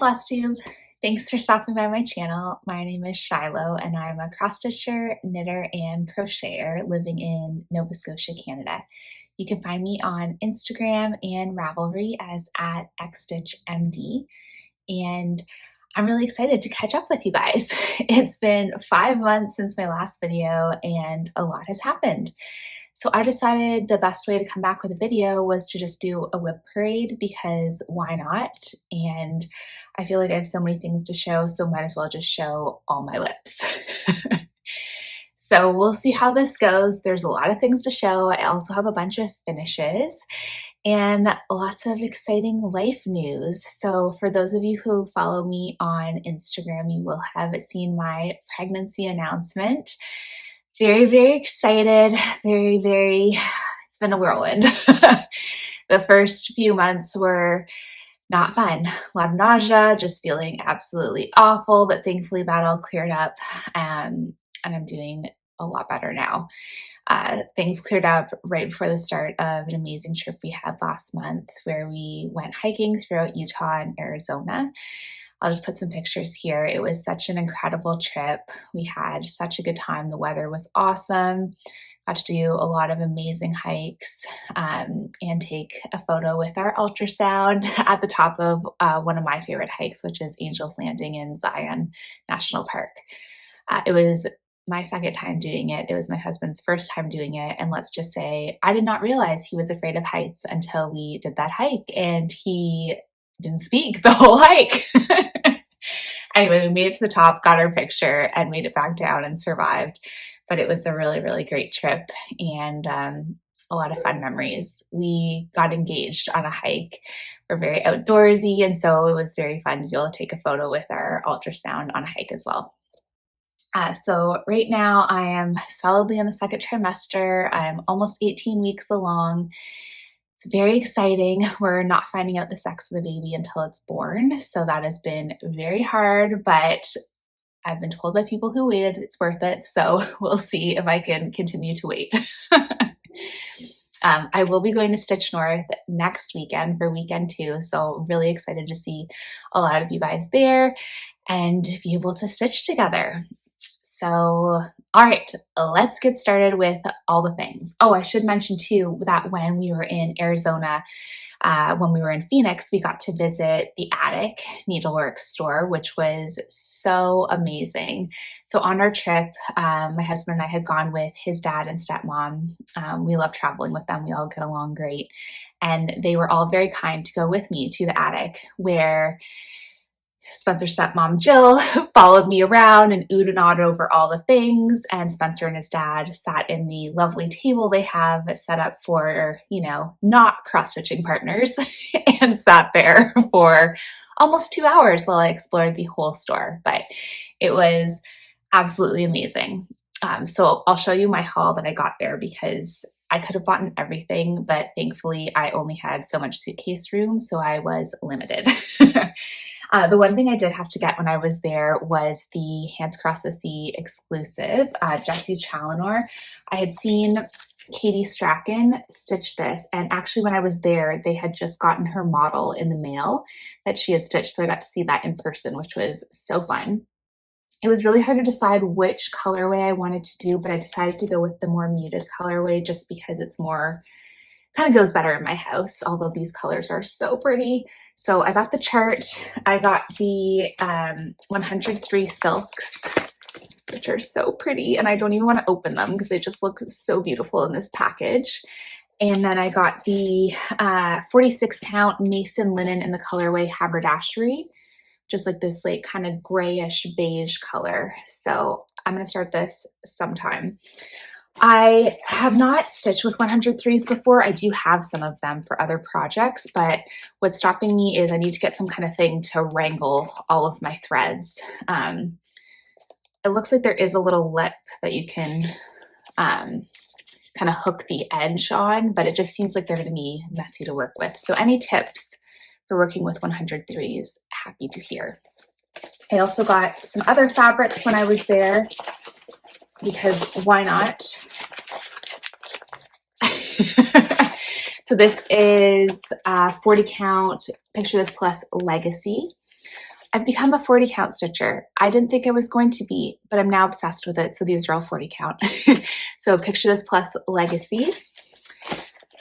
Flosstube. Thanks for stopping by my channel. My name is Shiloh and I'm a cross-stitcher, knitter, and crocheter living in Nova Scotia, Canada. You can find me on Instagram and Ravelry as at Xstitchmd, and I'm really excited to catch up with you guys. It's been 5 months since my last video and a lot has happened. So I decided the best way to come back with a video was to just do a WIP parade, because why not? And I feel like I have so many things to show, so might as well just show all my WIPs. So we'll see how this goes. There's a lot of things to show. I also have a bunch of finishes and lots of exciting life news. So for those of you who follow me on Instagram, you will have seen my pregnancy announcement. Very, very excited. It's been a whirlwind. The first few months were not fun. A lot of nausea, just feeling absolutely awful, but thankfully that all cleared up, and I'm doing a lot better now. Things cleared up right before the start of an amazing trip we had last month where we went hiking throughout Utah and Arizona. I'll just put some pictures here. It was such an incredible trip. We had such a good time. The weather was awesome. Got to do a lot of amazing hikes and take a photo with our ultrasound at the top of one of my favorite hikes, which is Angel's Landing in Zion National Park. It was my second time doing it. It was my husband's first time doing it. And let's just say, I did not realize he was afraid of heights until we did that hike, and he didn't speak the whole hike. Anyway, we made it to the top, got our picture, and made it back down and survived. But it was a really, really great trip and a lot of fun memories. We got engaged on a hike. We're very outdoorsy, and so it was very fun to be able to take a photo with our ultrasound on a hike as well. So right now I am solidly in the second trimester. I'm almost 18 weeks along. It's very exciting. We're not finding out the sex of the baby until it's born. So that has been very hard, but I've been told by people who waited it's worth it. So we'll see if I can continue to wait. I will be going to Stitch North next weekend for weekend 2. So really excited to see a lot of you guys there and be able to stitch together. So, all right, let's get started with all the things. Oh, I should mention too that when we were in Arizona, when we were in Phoenix, we got to visit the Attic Needleworks store, which was so amazing. So on our trip, my husband and I had gone with his dad and stepmom. We love traveling with them. We all get along great. And they were all very kind to go with me to the Attic, where Spencer's stepmom, Jill, followed me around and oohed and awed over all the things. And Spencer and his dad sat in the lovely table they have set up for, not cross-stitching partners and sat there for almost 2 hours while I explored the whole store. But it was absolutely amazing. So I'll show you my haul that I got there, because I could have bought everything, but thankfully I only had so much suitcase room, so I was limited. The one thing I did have to get when I was there was the Hands Across the Sea exclusive, Jessie Challenor. I had seen Katie Strachan stitch this, and actually when I was there, they had just gotten her model in the mail that she had stitched, so I got to see that in person, which was so fun. It was really hard to decide which colorway I wanted to do, but I decided to go with the more muted colorway just because it's more, kind of goes better in my house, although these colors are so pretty. So I got the chart. I got the 103 silks, which are so pretty, and I don't even want to open them because they just look so beautiful in this package. And then I got the 46 count Mason linen in the colorway Haberdashery, just like this like kind of grayish beige color. So I'm going to start this sometime. I have not stitched with 103s before. I do have some of them for other projects, but what's stopping me is I need to get some kind of thing to wrangle all of my threads. It looks like there is a little lip that you can kind of hook the edge on, but it just seems like they're going to be messy to work with. So any tips for working with 103s, happy to hear. I also got some other fabrics when I was there, because why not? So this is 40 count Picture This Plus Legacy. I've become a 40 count stitcher. I didn't think I was going to be, but I'm now obsessed with it. So these are all 40 count. So picture this plus legacy.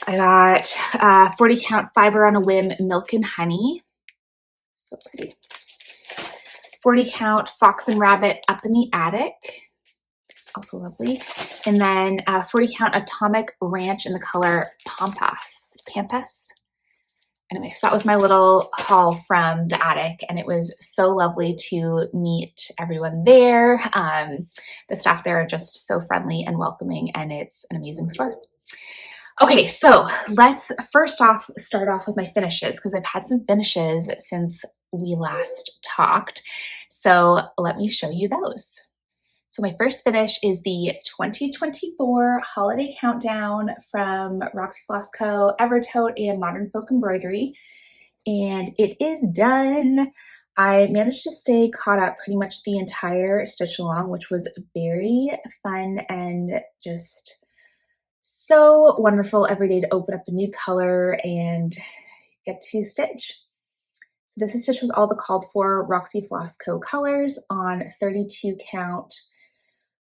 I got 40 count fiber on a whim, milk and honey. So pretty. 40 count fox and rabbit up in the attic. Also lovely. And then 40 count atomic ranch in the color pampas. Anyway, so that was my little haul from the attic, and it was so lovely to meet everyone there. The staff there are just so friendly and welcoming, and it's an amazing store. Okay, so let's first off start off with my finishes, because I've had some finishes since we last talked. So let me show you those. So my first finish is the 2024 Holiday Countdown from Roxy Floss Co., Evertote, and Modern Folk Embroidery. And it is done. I managed to stay caught up pretty much the entire stitch along, which was very fun and just so wonderful every day to open up a new color and get to stitch. So this is stitched with all the called for Roxy Floss Co. colors on 32 count.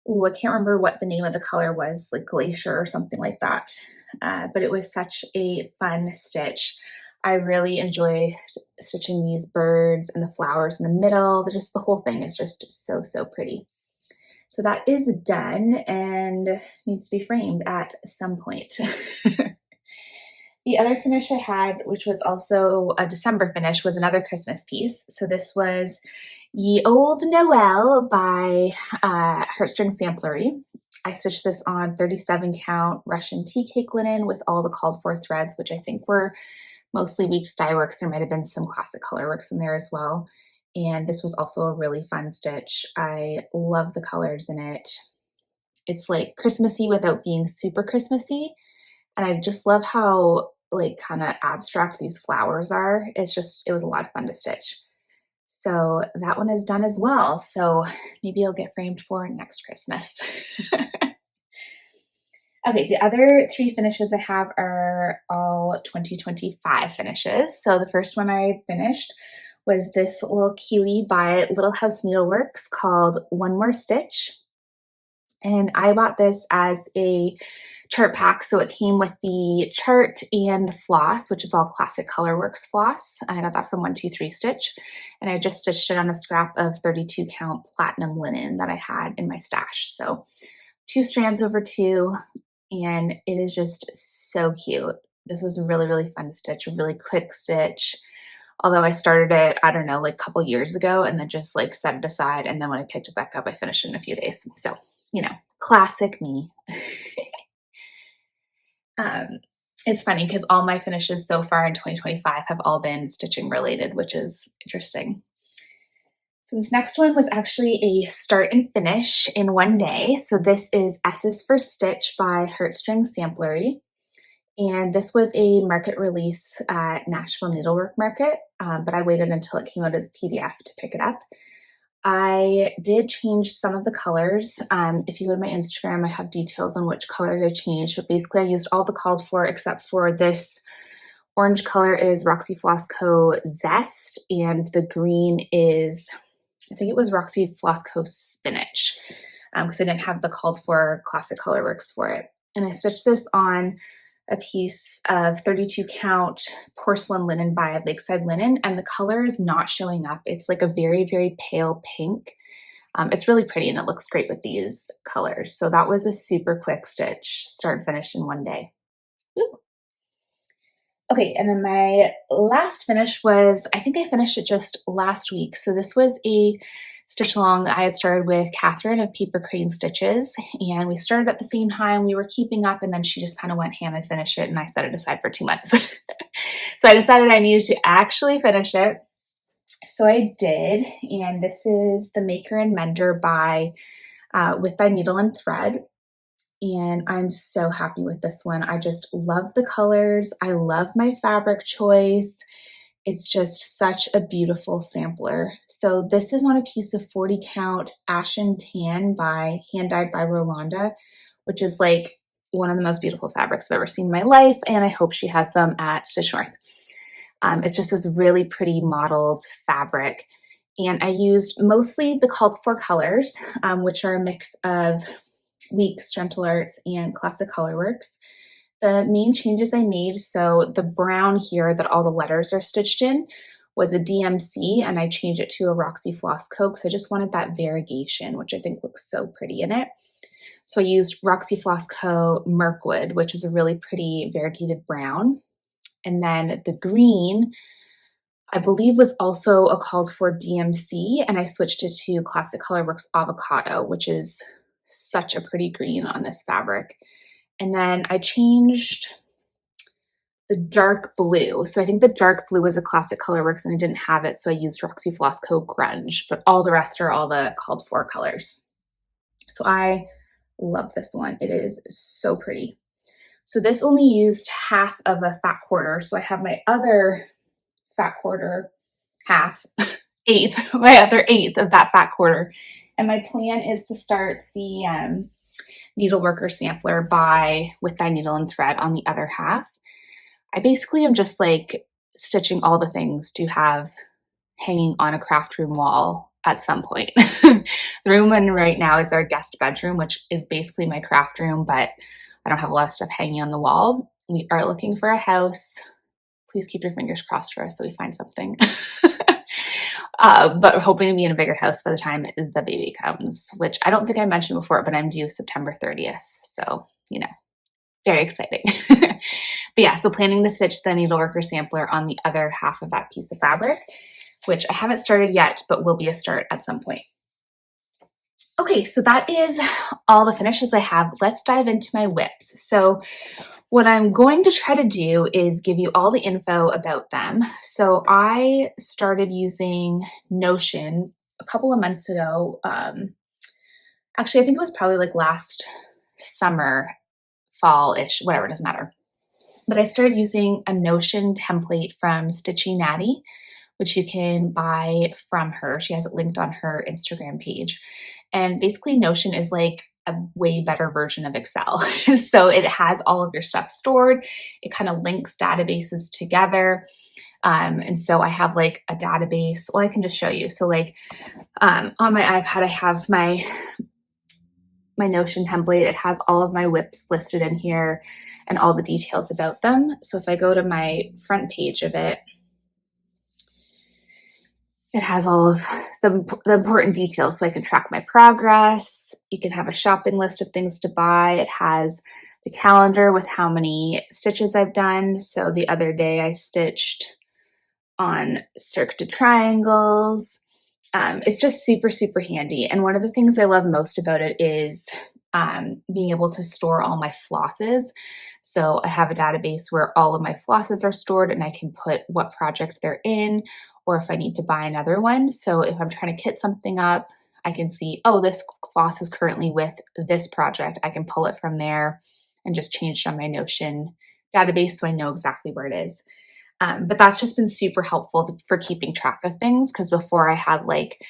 Ooh, I can't remember what the name of the color was, like Glacier or something like that. But it was such a fun stitch. I really enjoy stitching these birds and the flowers in the middle. Just the whole thing is just so, so pretty. So that is done and needs to be framed at some point. The other finish I had, which was also a December finish, was another Christmas piece. So this was Ye Old Noel by Heartstring Samplery. I stitched this on 37 count Russian tea cake linen with all the called for threads, which I think were mostly Weeks dye works. There might have been some classic color works in there as well. And this was also a really fun stitch. I love the colors in it. It's like Christmassy without being super Christmassy. And I just love how like kind of abstract these flowers are. It was a lot of fun to stitch. So that one is done as well. So maybe it'll get framed for next Christmas. Okay, the other three finishes I have are all 2025 finishes. So the first one I finished was this little cutie by Little House Needleworks called One More Stitch. And I bought this as a chart pack. So it came with the chart and the floss, which is all classic colorworks floss. And I got that from 123 Stitch. And I just stitched it on a scrap of 32 count platinum linen that I had in my stash. So 2 strands over 2, and it is just so cute. This was really, really fun to stitch, a really quick stitch. Although I started it, I don't know, like a couple years ago, and then just like set it aside. And then when I picked it back up, I finished it in a few days. So, you know, classic me. It's funny because all my finishes so far in 2025 have all been stitching related, which is interesting. So this next one was actually a start and finish in one day. So this is S's First Stitch by Heartstring Samplery. And this was a market release at Nashville Needlework Market, but I waited until it came out as PDF to pick it up. I did change some of the colors. If you go to my Instagram, I have details on which colors I changed, but basically I used all the called for except for this orange color is Roxy Floss Co. Zest, and the green is, I think it was Roxy Floss Co. Spinach, because I didn't have the called for classic colorworks for it. And I stitched this on a piece of 32 count porcelain linen by Lakeside Linen, and the color is not showing up. It's like a very, very pale pink. It's really pretty and it looks great with these colors. So that was a super quick stitch, start and finish in one day. Ooh. Okay, and then my last finish was, I think I finished it just last week. So this was a stitch along that I had started with Catherine of Paper Crane Stitches, and we started at the same time. We were keeping up, and then she just kind of went ham and finished it, and I set it aside for 2 months. So I decided I needed to actually finish it. So I did, and this is the Maker and Mender by With Thy Needle and Thread. And I'm so happy with this one. I just love the colors. I love my fabric choice. It's just such a beautiful sampler. So this is on a piece of 40 count Ashen Tan by hand dyed by Rolanda, which is like one of the most beautiful fabrics I've ever seen in my life. And I hope she has some at Stitch North. It's just this really pretty modeled fabric. And I used mostly the called for colors, which are a mix of Weeks, Gentle Arts, and Classic Colorworks. The main changes I made, so the brown here that all the letters are stitched in was a DMC, and I changed it to a Roxy Floss Coat because I just wanted that variegation, which I think looks so pretty in it. So I used Roxy Floss Coat Mirkwood, which is a really pretty variegated brown. And then the green, I believe, was also a called for DMC, and I switched it to Classic Colorworks Avocado, which is such a pretty green on this fabric. And then I changed the dark blue. So I think the dark blue was a Classic Colorworks and I didn't have it, so I used Roxy Floss Coat Grunge, but all the rest are all the called for colors. So I love this one. It is so pretty. So this only used half of a fat quarter. So I have my other fat quarter, half, eighth, my other eighth of that fat quarter. And my plan is to start the Needleworker sampler with that needle and thread on the other half. I basically am just like stitching all the things to have hanging on a craft room wall at some point. The room I'm in right now is our guest bedroom, which is basically my craft room, but I don't have a lot of stuff hanging on the wall. We are looking for a house. Please keep your fingers crossed for us that we find something. But hoping to be in a bigger house by the time the baby comes, which I don't think I mentioned before, but I'm due September 30th. So, very exciting. But yeah, so planning to stitch the Needleworker sampler on the other half of that piece of fabric, which I haven't started yet, but will be a start at some point. Okay, so that is all the finishes I have. Let's dive into my WIPs. So what I'm going to try to do is give you all the info about them. So I started using Notion a couple of months ago. Actually, I think it was probably like last summer, fall-ish, whatever, it doesn't matter. But I started using a Notion template from Xstitchmd, which you can buy from her. She has it linked on her Instagram page. And basically Notion is like a way better version of Excel. So it has all of your stuff stored. It kind of links databases together. And so I have like a database. Well, I can just show you. So like on my iPad, I have my Notion template. It has all of my WIPs listed in here and all the details about them. So if I go to my front page of it, it has all of the important details so I can track my progress. You can have a shopping list of things to buy. It has the calendar with how many stitches I've done. So the other day I stitched on cirque de triangles. It's just super, super handy. And one of the things I love most about it is being able to store all my flosses. So I have a database where all of my flosses are stored and I can put what project they're in, or if I need to buy another one. So if I'm trying to kit something up, I can see, oh, this floss is currently with this project. I can pull it from there and just change it on my Notion database so I know exactly where it is. But that's just been super helpful for keeping track of things, because before I had like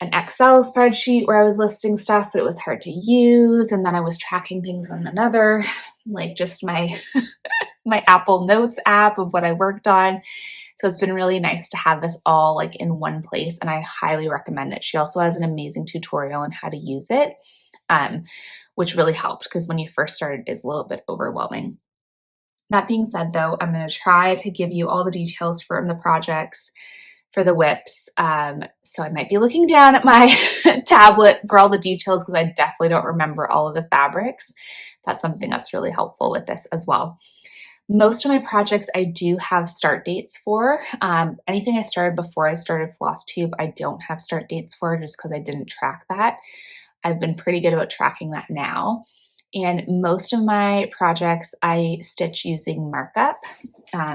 an Excel spreadsheet where I was listing stuff, but it was hard to use. And then I was tracking things on another, like just my my Apple Notes app of what I worked on. So it's been really nice to have this all like in one place, and I highly recommend it. She also has an amazing tutorial on how to use it, which really helped, because when you first started, it's a little bit overwhelming. That being said, though, I'm going to try to give you all the details from the projects for the WIPs. So I might be looking down at my tablet for all the details, because I definitely don't remember all of the fabrics. That's something that's really helpful with this as well. Most of my projects I do have start dates for. Anything I started before I started Flosstube, I don't have start dates for, just because I didn't track that. I've been pretty good about tracking that now. And most of my projects I stitch using markup.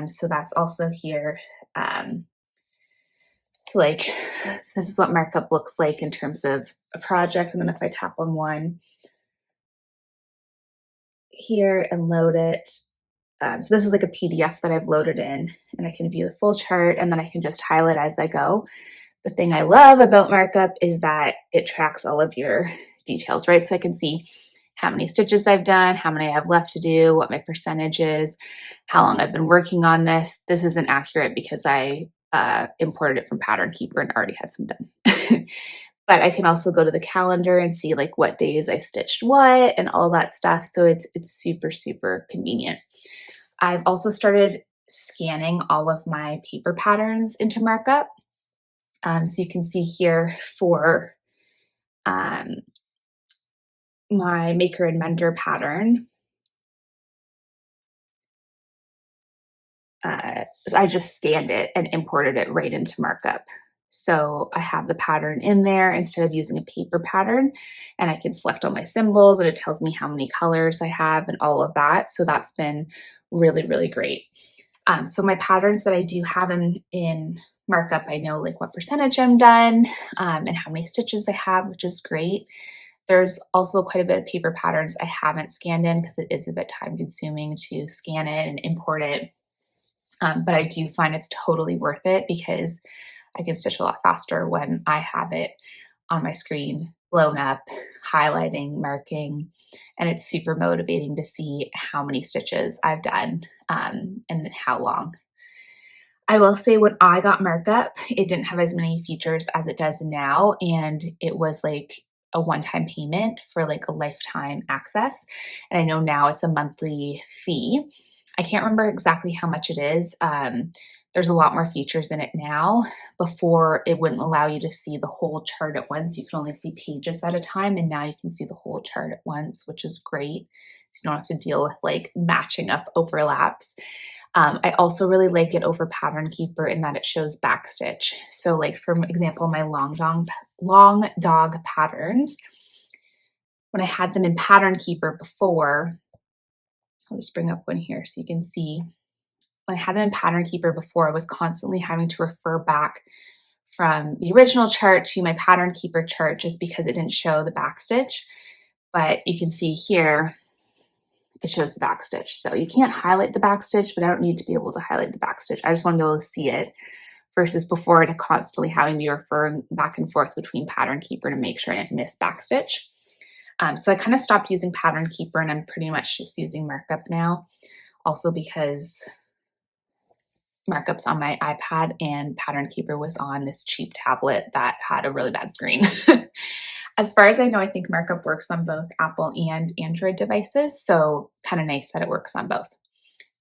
So that's also here. So like, this is what markup looks like in terms of a project. And then if I tap on one here and load it, so this is like a PDF that I've loaded in, and I can view the full chart, and then I can just highlight as I go. The thing I love about markup is that it tracks all of your details, right? So I can see how many stitches I've done, how many I have left to do, what my percentage is, how long I've been working on this. This isn't accurate because I imported it from Pattern Keeper and already had some done. But I can also go to the calendar and see like what days I stitched what and all that stuff. So it's super, super convenient. I've also started scanning all of my paper patterns into markup. So you can see here for my Maker and Mender pattern, I just scanned it and imported it right into markup. So I have the pattern in there instead of using a paper pattern, and I can select all my symbols and it tells me how many colors I have and all of that. So that's been really, really great. So my patterns that I do have in markup, I know like what percentage I'm done and how many stitches I have, which is great. There's also quite a bit of paper patterns I haven't scanned in because it is a bit time consuming to scan it and import it. But I do find it's totally worth it because I can stitch a lot faster when I have it on my screen, blown up, highlighting, marking, and it's super motivating to see how many stitches I've done and how long. I will say when I got markup, it didn't have as many features as it does now, and it was like a one-time payment for like a lifetime access. And I know now it's a monthly fee. I can't remember exactly how much it is. There's a lot more features in it now. Before, it wouldn't allow you to see the whole chart at once. You could only see pages at a time, and now you can see the whole chart at once, which is great. So you don't have to deal with like matching up overlaps. I also really like it over Pattern Keeper in that it shows backstitch. So like for example, my long dog patterns, when I had them in Pattern Keeper before, I'll just bring up one here so you can see. When I had them in Pattern Keeper before, I was constantly having to refer back from the original chart to my Pattern Keeper chart just because it didn't show the backstitch. But you can see here, it shows the backstitch. So you can't highlight the backstitch, but I don't need to be able to highlight the backstitch. I just want to be able to see it versus before it constantly having to be referring back and forth between Pattern Keeper to make sure I didn't miss backstitch. So I kind of stopped using Pattern Keeper and I'm pretty much just using markup now. Also because markup's on my iPad and Pattern Keeper was on this cheap tablet that had a really bad screen. As far as I know, I think markup works on both Apple and Android devices, so kind of nice that it works on both.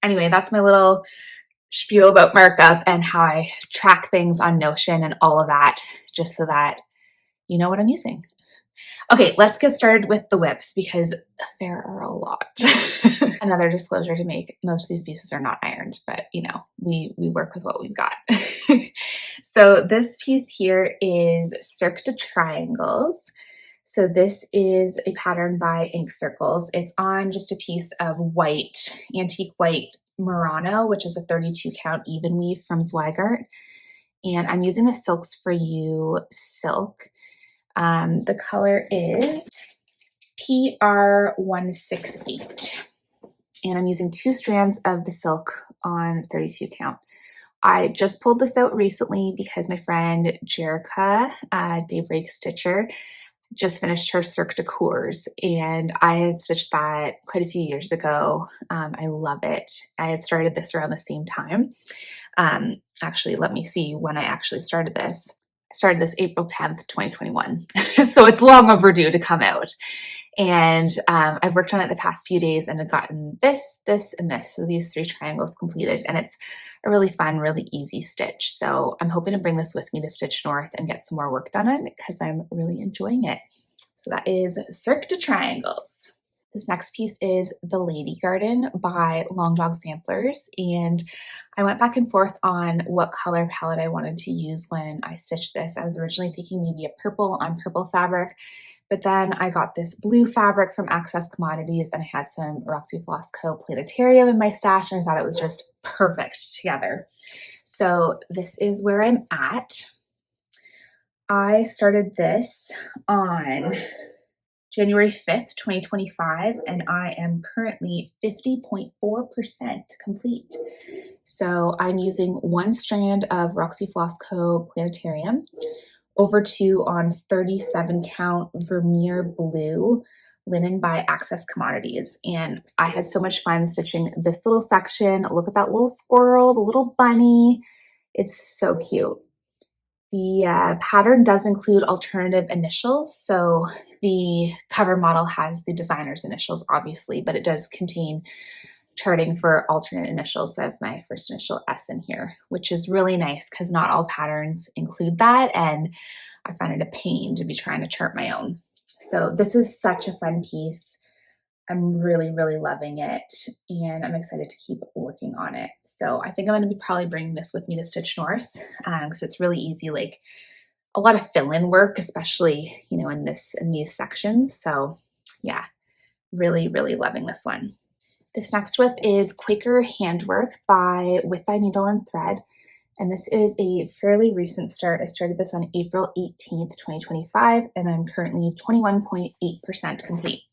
Anyway, that's my little spiel about markup and how I track things on Notion and all of that, just so that you know what I'm using. Okay, let's get started with the WIPs because there are a lot. Another disclosure to make, most of these pieces are not ironed, but you know, we work with what we've got. So this piece here is Cirque de Triangles. So this is a pattern by Ink Circles. It's on just a piece of white, antique white Murano, which is a 32 count even weave from Zweigart. And I'm using a Silks for You silk. The color is PR168. And I'm using 2 strands of the silk on 32 count. I just pulled this out recently because my friend Jerica, Daybreak Stitcher, just finished her Cirque de Cours, and I had stitched that quite a few years ago. I love it. I had started this around the same time. Actually, let me see when I actually started this. I started this April 10th, 2021. So it's long overdue to come out. And I've worked on it the past few days and I've gotten this, this, and this. So these 3 triangles completed, and it's a really fun, really easy stitch. So I'm hoping to bring this with me to Stitch North and get some more work done on it because I'm really enjoying it. So that is Cirque de Triangles. This next piece is The Lady Garden by Long Dog Samplers, and I went back and forth on what color palette I wanted to use when I stitched this. I was originally thinking maybe a purple on purple fabric, but then I got this blue fabric from Access Commodities and I had some Roxy Floss Co. Planetarium in my stash and I thought it was just perfect together. So this is where I'm at. I started this on January 5th, 2025, and I am currently 50.4% complete. So I'm using 1 strand of Roxy Floss Co. Planetarium, over 2 on 37 count Vermeer Blue linen by Access Commodities. And I had so much fun stitching this little section. Look at that little squirrel, the little bunny. It's so cute. The pattern does include alternative initials, so the cover model has the designer's initials, obviously, but it does contain charting for alternate initials. So I have my first initial S in here, which is really nice because not all patterns include that, and I find it a pain to be trying to chart my own. So this is such a fun piece. I'm really, really loving it, and I'm excited to keep working on it. So I think I'm going to be probably bringing this with me to Stitch North because it's really easy, like a lot of fill-in work, especially, you know, in these sections. So yeah, really, really loving this one. This next WIP is Quaker Handwork by With Thy Needle and Thread. And this is a fairly recent start. I started this on April 18th, 2025, and I'm currently 21.8% complete.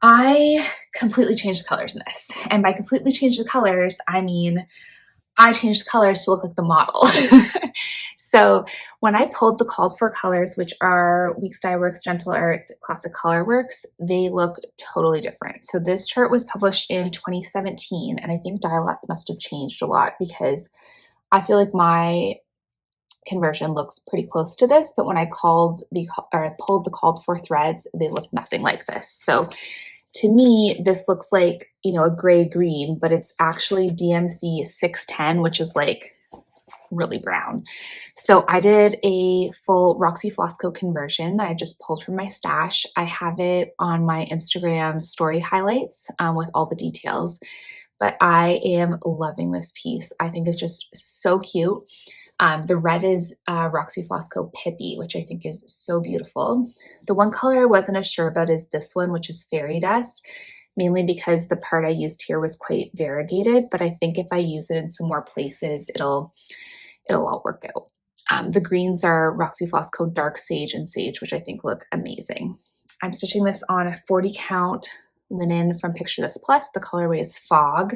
I completely changed colors in this. And by completely changed the colors, I mean, I changed colors to look like the model. So when I pulled the called for colors, which are Weeks Dye Works, Gentle Arts, Classic Color Works, they look totally different. So this chart was published in 2017, and I think dye lots must have changed a lot because I feel like my conversion looks pretty close to this, but when I pulled the called for threads, they look nothing like this. So to me, this looks like, you know, a gray green, but it's actually DMC 610, which is like really brown. So I did a full Roxy Flosco conversion that I just pulled from my stash. I have it on my Instagram story highlights with all the details, but I am loving this piece. I think it's just so cute. The red is Roxy Flosco Pippi, which I think is so beautiful. The one color I wasn't as sure about is this one, which is Fairy Dust, mainly because the part I used here was quite variegated, but I think if I use it in some more places, it'll all work out. The greens are Roxy Flosco Dark Sage and Sage, which I think look amazing. I'm stitching this on a 40 count linen from Picture This Plus. The colorway is Fog,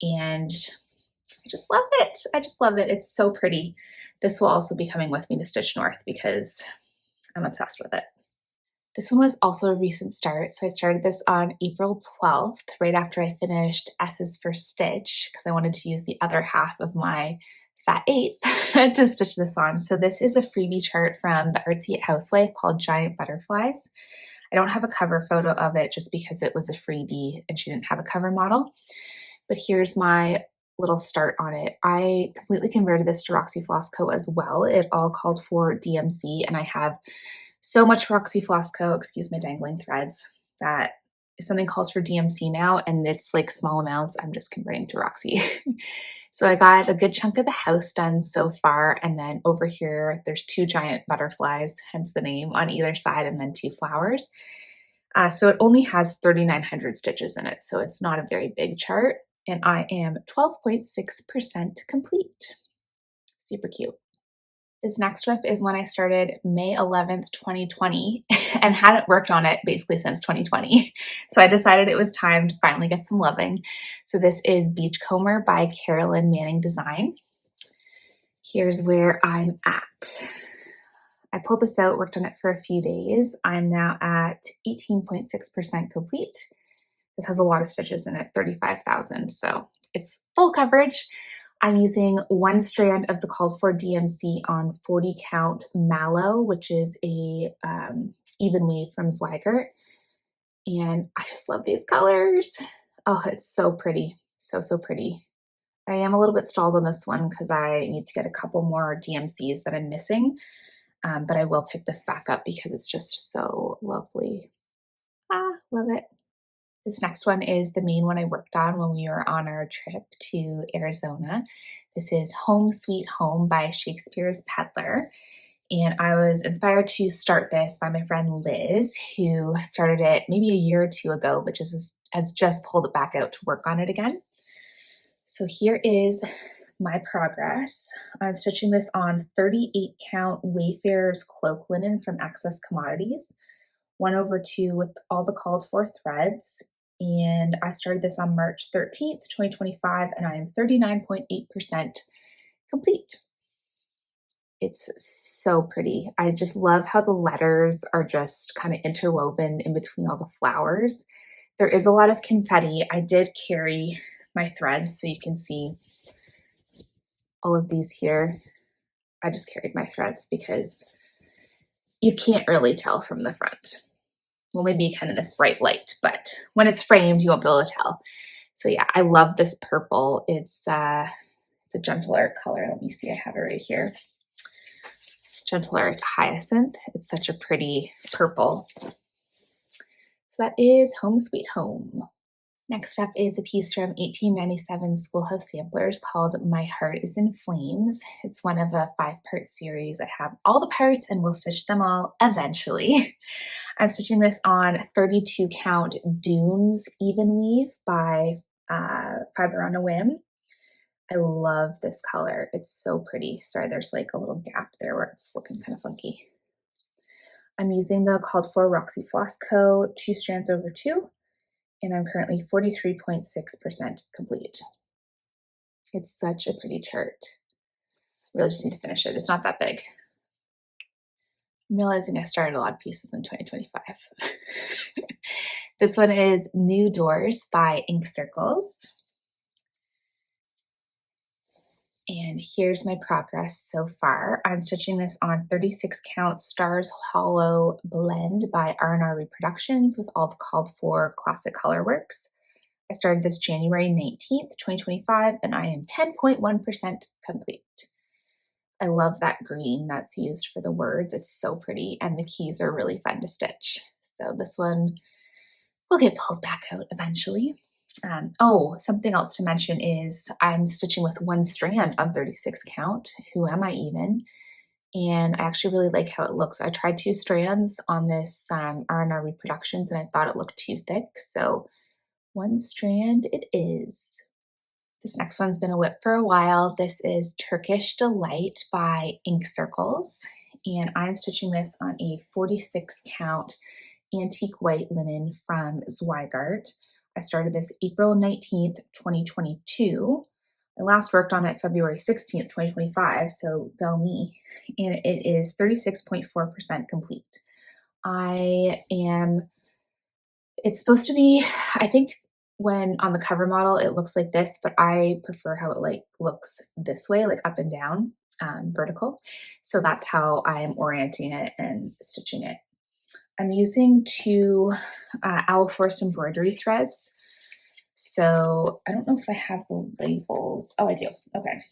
and I just love it. I just love it. It's so pretty. This will also be coming with me to Stitch North because I'm obsessed with it. This one was also a recent start. So I started this on April 12th, right after I finished S's First Stitch, because I wanted to use the other half of my Fat 8 to stitch this on. So this is a freebie chart from the Artsy Housewife called Giant Butterflies. I don't have a cover photo of it just because it was a freebie and she didn't have a cover model. But here's my little start on it. I completely converted this to Roxy Flosco as well. It all called for DMC, and I have so much Roxy Flosco, excuse my dangling threads, that if something calls for DMC now and it's like small amounts, I'm just converting to Roxy. So I got a good chunk of the house done so far, and then over here there's 2 giant butterflies, hence the name, on either side, and then 2 flowers. So it only has 3,900 stitches in it, so it's not a very big chart. And I am 12.6% complete. Super cute. This next WIP is one I started May 11th, 2020 and hadn't worked on it basically since 2020. So I decided it was time to finally get some loving. So this is Beachcomber by Carolyn Manning Design. Here's where I'm at. I pulled this out, worked on it for a few days. I'm now at 18.6% complete. This has a lot of stitches in it, 35,000, so it's full coverage. I'm using 1 strand of the called for DMC on 40 count Mallow, which is a even weave from Zweigert. And I just love these colors. Oh, it's so pretty. So, so pretty. I am a little bit stalled on this one because I need to get a couple more DMCs that I'm missing, but I will pick this back up because it's just so lovely. Love it. This next one is the main one I worked on when we were on our trip to Arizona. This is Home Sweet Home by Shakespeare's Peddler. And I was inspired to start this by my friend Liz, who started it maybe a year or 2 ago, but has just pulled it back out to work on it again. So here is my progress. I'm stitching this on 38 count Wayfarer's Cloak Linen from Access Commodities, 1/2 with all the called for threads. And I started this on March 13th, 2025, and I am 39.8% complete. It's so pretty. I just love how the letters are just kind of interwoven in between all the flowers. There is a lot of confetti. I did carry my threads, so you can see all of these here. I just carried my threads because you can't really tell from the front. Well, maybe kind of this bright light, but when it's framed, you won't be able to tell. So yeah, I love this purple. It's a gentler color. Let me see, I have it right here. Gentler hyacinth. It's such a pretty purple. So that is Home Sweet Home. Next up is a piece from 1897 Schoolhouse Samplers called My Heart is in Flames. It's one of a 5-part series. I have all the parts and we'll stitch them all eventually. I'm stitching this on 32 count Dunes Even Weave by Fiber on a Whim. I love this color. It's so pretty. Sorry, there's like a little gap there where it's looking kind of funky. I'm using the called for Roxy Floss Co. 2 strands over 2. And I'm currently 43.6% complete. It's such a pretty chart. Really just need to finish it. It's not that big. I'm realizing I started a lot of pieces in 2025. This one is New Doors by Ink Circles. And here's my progress so far. I'm stitching this on 36 count Stars Hollow Blend by R&R Reproductions with all the called for classic color works. I started this January 19th, 2025, and I am 10.1% complete. I love that green that's used for the words. It's so pretty, and the keys are really fun to stitch. So this one will get pulled back out eventually. Oh, something else to mention is I'm stitching with 1 strand on 36 count. Who am I even? And I actually really like how it looks. I tried 2 strands on this R&R Reproductions and I thought it looked too thick. So 1 strand it is. This next one's been a WIP for a while. This is Turkish Delight by Ink Circles. And I'm stitching this on a 46 count antique white linen from Zweigart. I started this April 19th, 2022. I last worked on it February 16th, 2025, so go me. And it is 36.4% complete. It's supposed to be, I think when on the cover model, it looks like this, but I prefer how it looks this way, like up and down, vertical. So that's how I'm orienting it and stitching it. I'm using 2 Folk Embroidery threads. So I don't know if I have the labels. Oh, I do. Okay.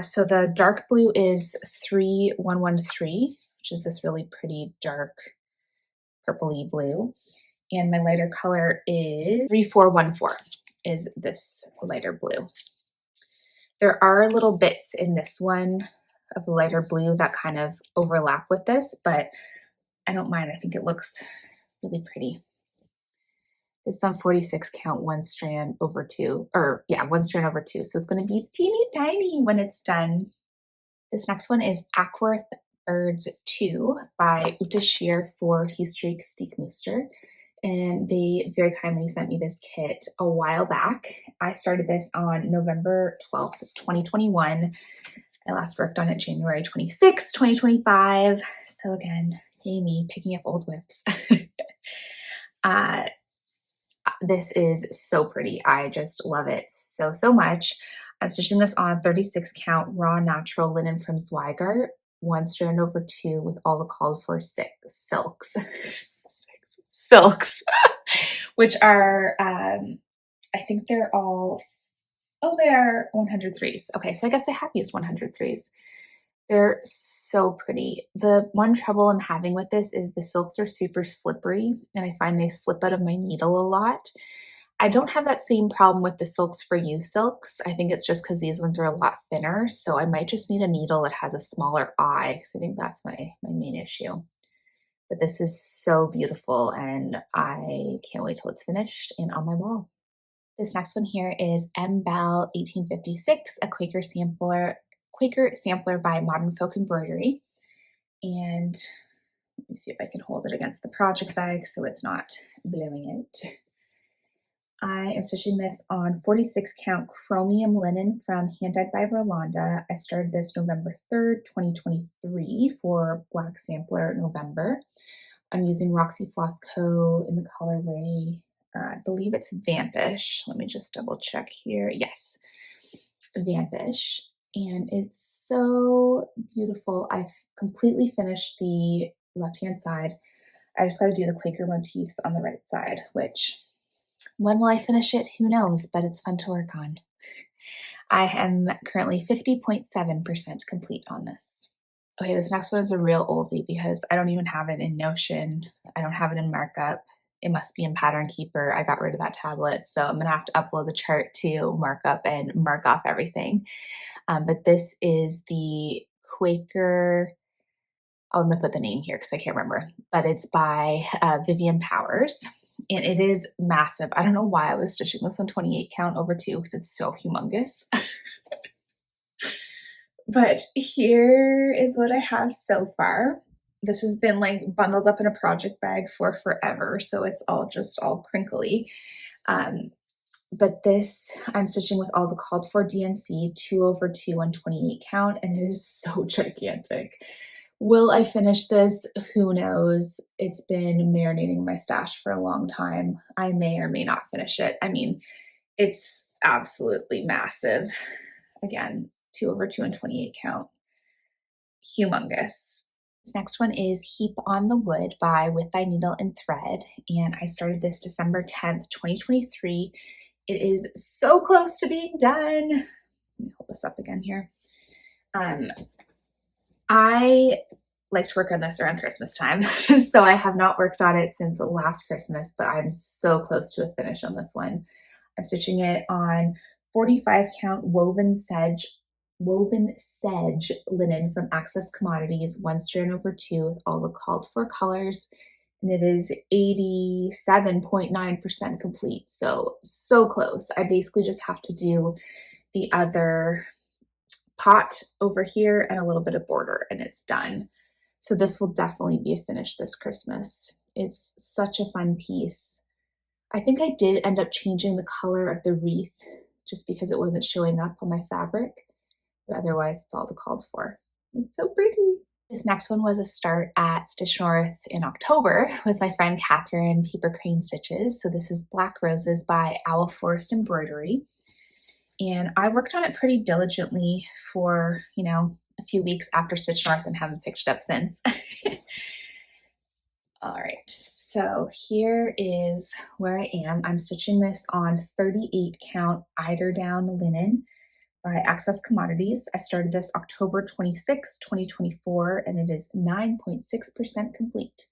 So the dark blue is 3113, which is this really pretty dark purpley blue. And my lighter color is 3414, is this lighter blue. There are little bits in this one of the lighter blue that kind of overlap with this, but I don't mind. I think it looks really pretty. This is on 46 count 1 strand over 2, or yeah, 1 strand over 2. So it's going to be teeny tiny when it's done. This next one is Ackworth Birds 2 by Uta Shear for Heestreek Stiekmoester. And they very kindly sent me this kit a while back. I started this on November 12th, 2021. I last worked on it January 26th, 2025. So again, yay me, picking up old WIPs. This is so pretty. I just love it so, so much. I'm stitching this on 36 count raw natural linen from Zweigart, 1 strand over 2 with all the called for silks, which are, I think they're all, oh, they're 103s. Okay, so I guess I have used 103s. They're so pretty. The one trouble I'm having with this is the silks are super slippery and I find they slip out of my needle a lot. I don't have that same problem with the Silks for You silks. I think it's just because these ones are a lot thinner. So I might just need a needle that has a smaller eye because I think that's my main issue. But this is so beautiful and I can't wait till it's finished and on my wall. This next one here is M. Bell 1856, a Quaker sampler by Modern Folk Embroidery. And let me see if I can hold it against the project bag so it's not blowing out. I am stitching this on 46 count chromium linen from Hand Dyed by Rolanda. I started this November 3rd, 2023 for Black Sampler November. I'm using Roxy Floss Co. in the colorway, I believe it's Vampish. Let me just double check here. Yes, Vampish. and it's so beautiful. I've completely finished the left-hand side. I just got to do the Quaker motifs on the right side, which when will I finish it? Who knows, but it's fun to work on. I am currently 50.7% complete on this. Okay, this next one is a real oldie because I don't even have it in Notion. I don't have it in markup. It must be in Pattern Keeper. I got rid of that tablet, so I'm gonna have to upload the chart to markup and mark off everything. But this is the Quaker, oh, I'm gonna put the name here because I can't remember, but it's by Vivian Powers, and it is massive. I don't know why I was stitching this on 28 count over 2 because it's so humongous. But here is what I have so far. This has been like bundled up in a project bag for forever, so it's all just all crinkly. But this I'm stitching with all the called for DMC 2 over 2 on 28 count, and it is so gigantic. Will I finish this? Who knows? It's been marinating in my stash for a long time. I may or may not finish it. I mean, it's absolutely massive. Again, 2 over 2 and 28 count. Humongous. This next one is Heap on the Wood by With Thy Needle and Thread, and I started this December 10th, 2023. It is so close to being done. Let me hold this up again here. I like to work on this around Christmas time, so I have not worked on it since last Christmas, but I'm so close to a finish on this one. I'm stitching it on 45 count woven sedge linen from Access Commodities, 1 strand over 2 with all the called for colors, and it is 87.9% complete. So close. I basically just have to do the other pot over here and a little bit of border and it's done. So this will definitely be a finish this Christmas. It's such a fun piece. I think I did end up changing the color of the wreath just because it wasn't showing up on my fabric, but otherwise it's all the called for. It's so pretty. This next one was a start at Stitch North in October with my friend Catherine Paper Crane Stitches. So this is Black Roses by Folk Embroidery. And I worked on it pretty diligently for, a few weeks after Stitch North and haven't picked it up since. All right, so here is where I am. I'm stitching this on 38 count eiderdown linen by Access Commodities. I started this October 26, 2024, and it is 9.6% complete.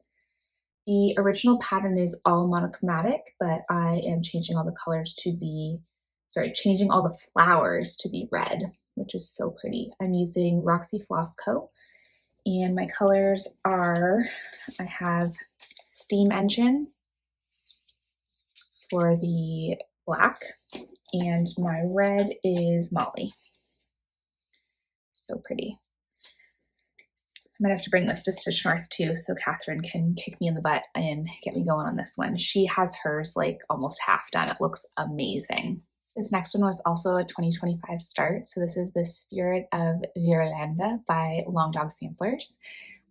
The original pattern is all monochromatic, but I am changing all the colors to be, changing all the flowers to be red, which is so pretty. I'm using Roxy Floss Co. And my colors are, I have Steam Engine for the black, and my red is Molly. So pretty. I might have to bring this to Stitch North too, so Catherine can kick me in the butt and get me going on this one. She has hers like almost half done. It looks amazing. This next one was also a 2025 start. So this is The Spirit of Virlanda by Long Dog Samplers.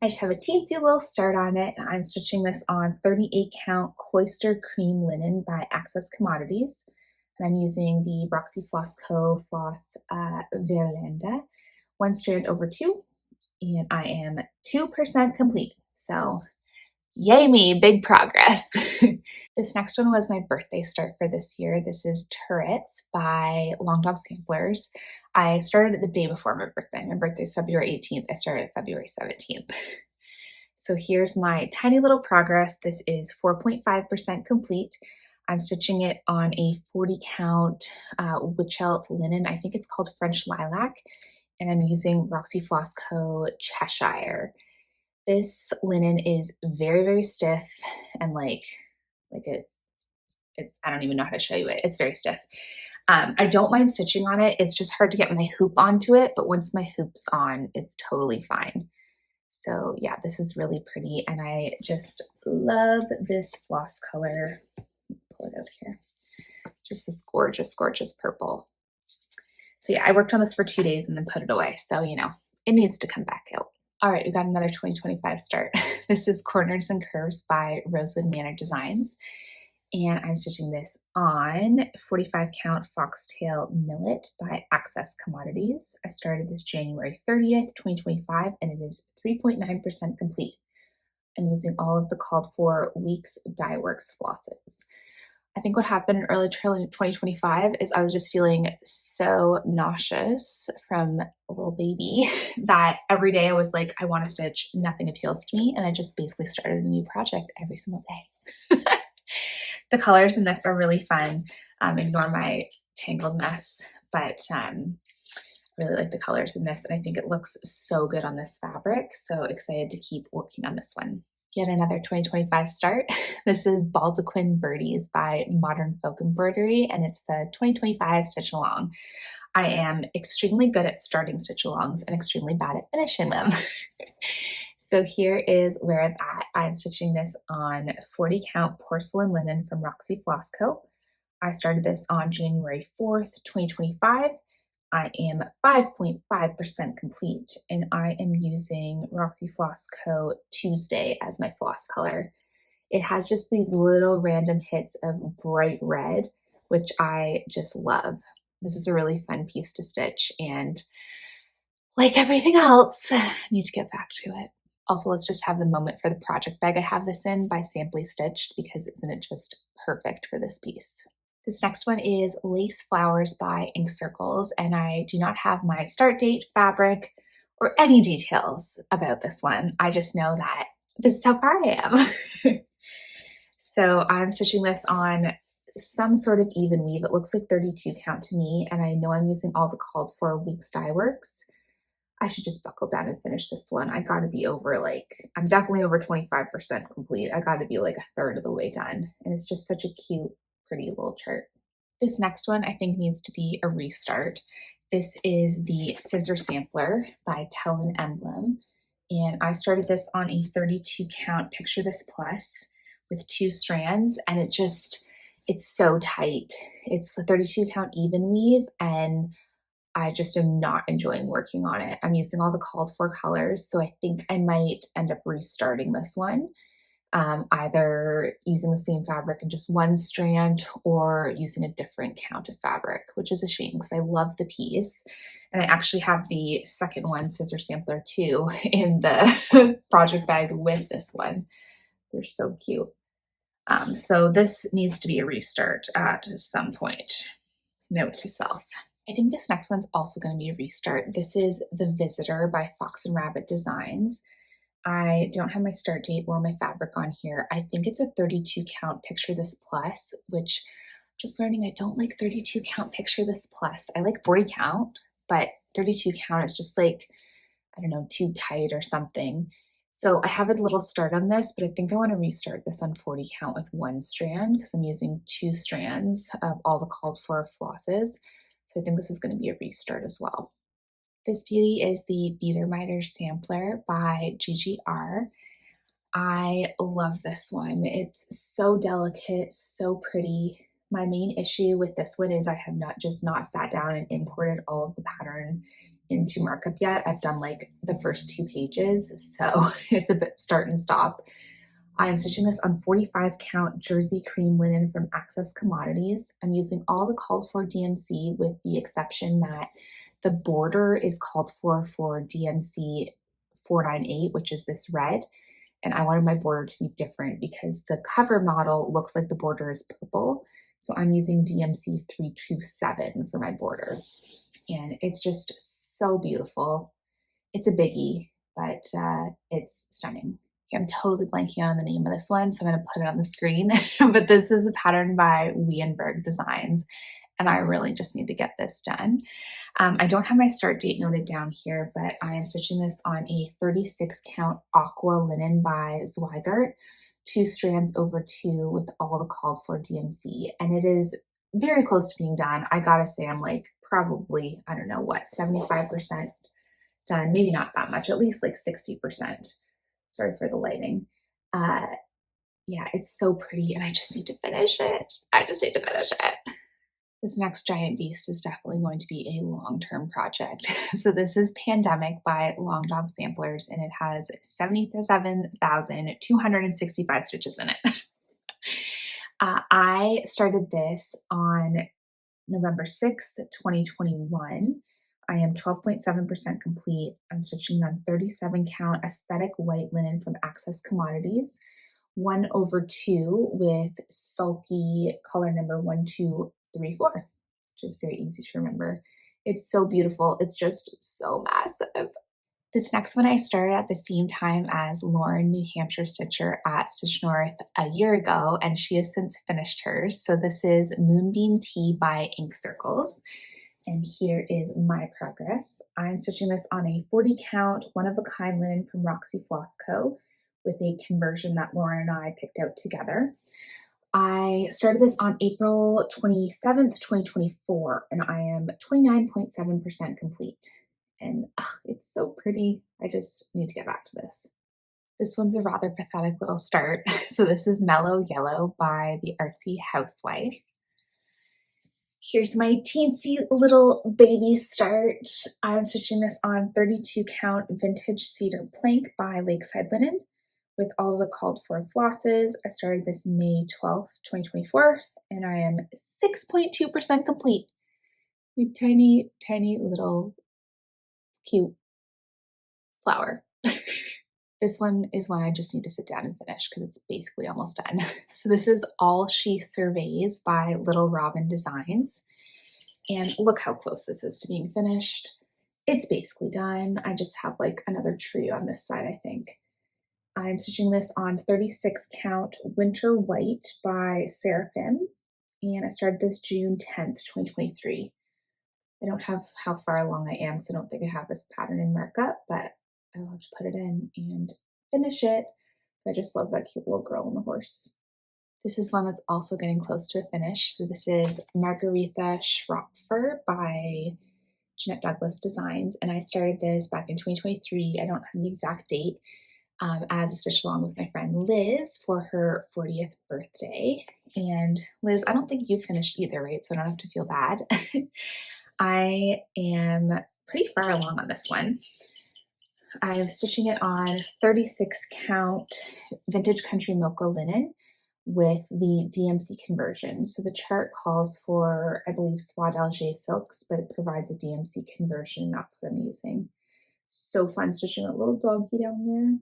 I just have a teensy little start on it. I'm stitching this on 38 count Cloister Cream Linen by Access Commodities. And I'm using the Roxy Floss Co. Floss Virlanda, 1 strand over 2. And I am 2% complete. So yay me, big progress. This next one was my birthday start for this year. This is Turrets by Long Dog Samplers. I started it the day before my birthday. My birthday is February 18th. I started February 17th. So here's my tiny little progress. This is 4.5% complete. I'm stitching it on a 40 count Witchelt linen. I think it's called French Lilac. And I'm using Roxy Floss Co. Cheshire. This linen is very, very stiff and it's, I don't even know how to show you it. It's very stiff. I don't mind stitching on it. It's just hard to get my hoop onto it, but once my hoop's on, it's totally fine. So yeah, this is really pretty. And I just love this floss color. Pull it out here. Just this gorgeous, gorgeous purple. So yeah, I worked on this for 2 days and then put it away. So, it needs to come back out. All right, we got another 2025 start. This is Corners and Curves by Rosewood Manor Designs. and I'm stitching this on 45 count Foxtail Millet by Access Commodities. I started this January 30th, 2025, and it is 3.9% complete. I'm using all of the called for Weeks Dye Works flosses. I think what happened in early 2025 is I was just feeling so nauseous from a little baby that every day I was like, I want to stitch, nothing appeals to me, and I just basically started a new project every single day. The colors in this are really fun. Ignore my tangled mess, but I really like the colors in this, and I think it looks so good on this fabric, so excited to keep working on this one. Yet another 2025 start. This is Baldaquin Birdies by Modern Folk Embroidery, and it's the 2025 stitch along. I am extremely good at starting stitch alongs and extremely bad at finishing them. So here is where I'm at. I'm stitching this on 40 count porcelain linen from Roxy Floss Co. I started this on January 4th, 2025. I am 5.5% complete, and I am using Roxy Floss Co. Tuesday as my floss color. It has just these little random hits of bright red, which I just love. This is a really fun piece to stitch, and like everything else, I need to get back to it. Also, let's just have the moment for the project bag I have this in by Samply Stitched, because isn't it just perfect for this piece? This next one is Lace Flowers by Ink Circles, and I do not have my start date, fabric, or any details about this one. I just know that this is how far I am. So I'm stitching this on some sort of even weave. It looks like 32 count to me, and I know I'm using all the called for Weeks Dye Works. I should just buckle down and finish this one. I gotta be over I'm definitely over 25% complete. I gotta be like a third of the way done. And it's just such a cute, pretty little chart. This next one I think needs to be a restart. This is the Scissor Sampler by Tell an Emblem. And I started this on a 32 count Picture This Plus with 2 strands, and it's so tight. It's a 32 count even weave, and I just am not enjoying working on it. I'm using all the called for colors, so I think I might end up restarting this one, either using the same fabric in just 1 strand or using a different count of fabric, which is a shame because I love the piece. And I actually have the second one, Scissor Sampler 2, in the project bag with this one. They're so cute. So this needs to be a restart at some point. Note to self. I think this next one's also going to be a restart. This is The Visitor by Fox and Rabbit Designs. I don't have my start date or my fabric on here. I think it's a 32 count Picture This Plus, which just learning I don't like 32 count Picture This Plus. I like 40 count, but 32 count is just like, I don't know, too tight or something. So I have a little start on this, but I think I want to restart this on 40 count with 1 strand because I'm using 2 strands of all the called for flosses. So I think this is going to be a restart as well. This beauty is the Biedermeier Sampler by GGR. I love this one. It's so delicate, so pretty. My main issue with this one is I have not sat down and imported all of the pattern into markup yet. I've done like the first 2 pages, so it's a bit start and stop. I am stitching this on 45 count Jersey Cream Linen from Access Commodities. I'm using all the called for DMC with the exception that the border is called for DMC 498, which is this red. And I wanted my border to be different because the cover model looks like the border is purple. So I'm using DMC 327 for my border. And it's just so beautiful. It's a biggie, but it's stunning. I'm totally blanking on the name of this one, so I'm going to put it on the screen. But this is a pattern by Wienberg Designs, and I really just need to get this done. I don't have my start date noted down here, but I am stitching this on a 36 count Aqua Linen by Zweigart, 2 strands over 2 with all the called for DMC, and it is very close to being done. I gotta say I'm like probably, I don't know what, 75% done, maybe not that much, at least like 60%. Sorry for the lighting. Yeah, it's so pretty and I just need to finish it. This next giant beast is definitely going to be a long-term project. So this is Pandemic by Long Dog Samplers, and it has 77,265 stitches in it. I started this on November 6th, 2021. I am 12.7% complete. I'm stitching on 37 count aesthetic white linen from Access Commodities, 1/2 with sulky color number 1234, which is very easy to remember. It's so beautiful. It's just so massive. This next one I started at the same time as Lauren, New Hampshire Stitcher at Stitch North a year ago, and she has since finished hers. So this is Moonbeam Tea by Ink Circles. And here is my progress. I'm stitching this on a 40 count, one-of-a-kind linen from Roxy Floss Co. with a conversion that Lauren and I picked out together. I started this on April 27th, 2024, and I am 29.7% complete. And it's so pretty. I just need to get back to this. This one's a rather pathetic little start. So this is Mellow Yellow by the Artsy Housewife. Here's my teensy little baby start. I'm stitching this on 32 count vintage cedar plank by Lakeside Linen with all the called for flosses. I started this May 12th, 2024, and I am 6.2% complete with tiny, tiny little cute flower. This one is one I just need to sit down and finish because it's basically almost done. So this is All She Surveys by Little Robin Designs. And look how close this is to being finished. It's basically done. I just have like another tree on this side, I think. I'm stitching this on 36 count Winter White by Seraphim. And I started this June 10th, 2023. I don't have how far along I am, so I don't think I have this pattern in markup, but I will have to put it in and finish it. I just love that cute little girl on the horse. This is one that's also getting close to a finish. So this is Margaretha Schropfer by Jeanette Douglas Designs, and I started this back in 2023. I don't have the exact date, as a stitch along with my friend Liz for her 40th birthday. And Liz, I don't think you finished either, right? So I don't have to feel bad. I am pretty far along on this one. I'm stitching it on 36 count vintage country mocha linen with the DMC conversion. So the chart calls for, I believe, Soie d'Alger silks, but it provides a DMC conversion. That's what I'm using. So fun stitching that little doggy down there.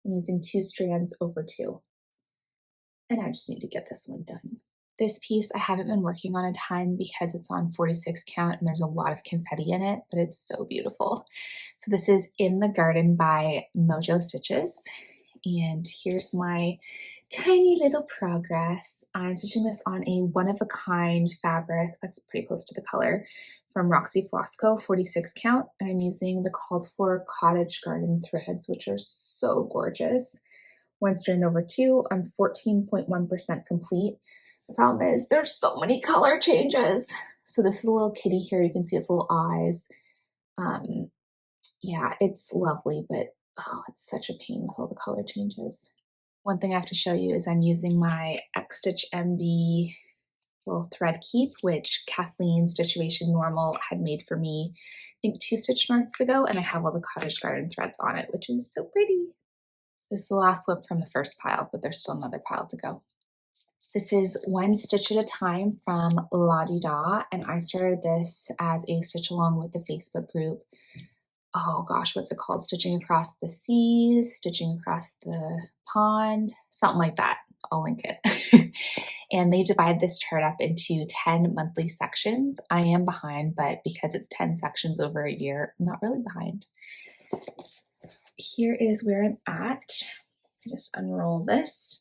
I'm using 2 strands over 2. And I just need to get this one done. This piece I haven't been working on a ton because it's on 46 count and there's a lot of confetti in it, but it's so beautiful. So this is In the Garden by Mojo Stitches. And here's my tiny little progress. I'm stitching this on a one-of-a-kind fabric that's pretty close to the color from Roxy Floss Co. 46 count. And I'm using the called for cottage garden threads, which are so gorgeous. 1 strand over 2. I'm 14.1% complete. The problem is there's so many color changes. So this is a little kitty here. You can see its little eyes. Yeah, it's lovely, but it's such a pain with all the color changes. One thing I have to show you is I'm using my Xstitchmd little thread keep, which Kathleen Stitchuation Normal had made for me, I think 2 Stitch Norths ago, and I have all the cottage garden threads on it, which is so pretty. This is the last WIP from the first pile, but there's still another pile to go. This is One Stitch at a Time from La Di Da, and I started this as a stitch along with the Facebook group. Oh gosh, what's it called? Stitching Across the Seas, Stitching Across the Pond, something like that. I'll link it. And they divide this chart up into 10 monthly sections. I am behind, but because it's 10 sections over a year, I'm not really behind. Here is where I'm at. Just unroll this.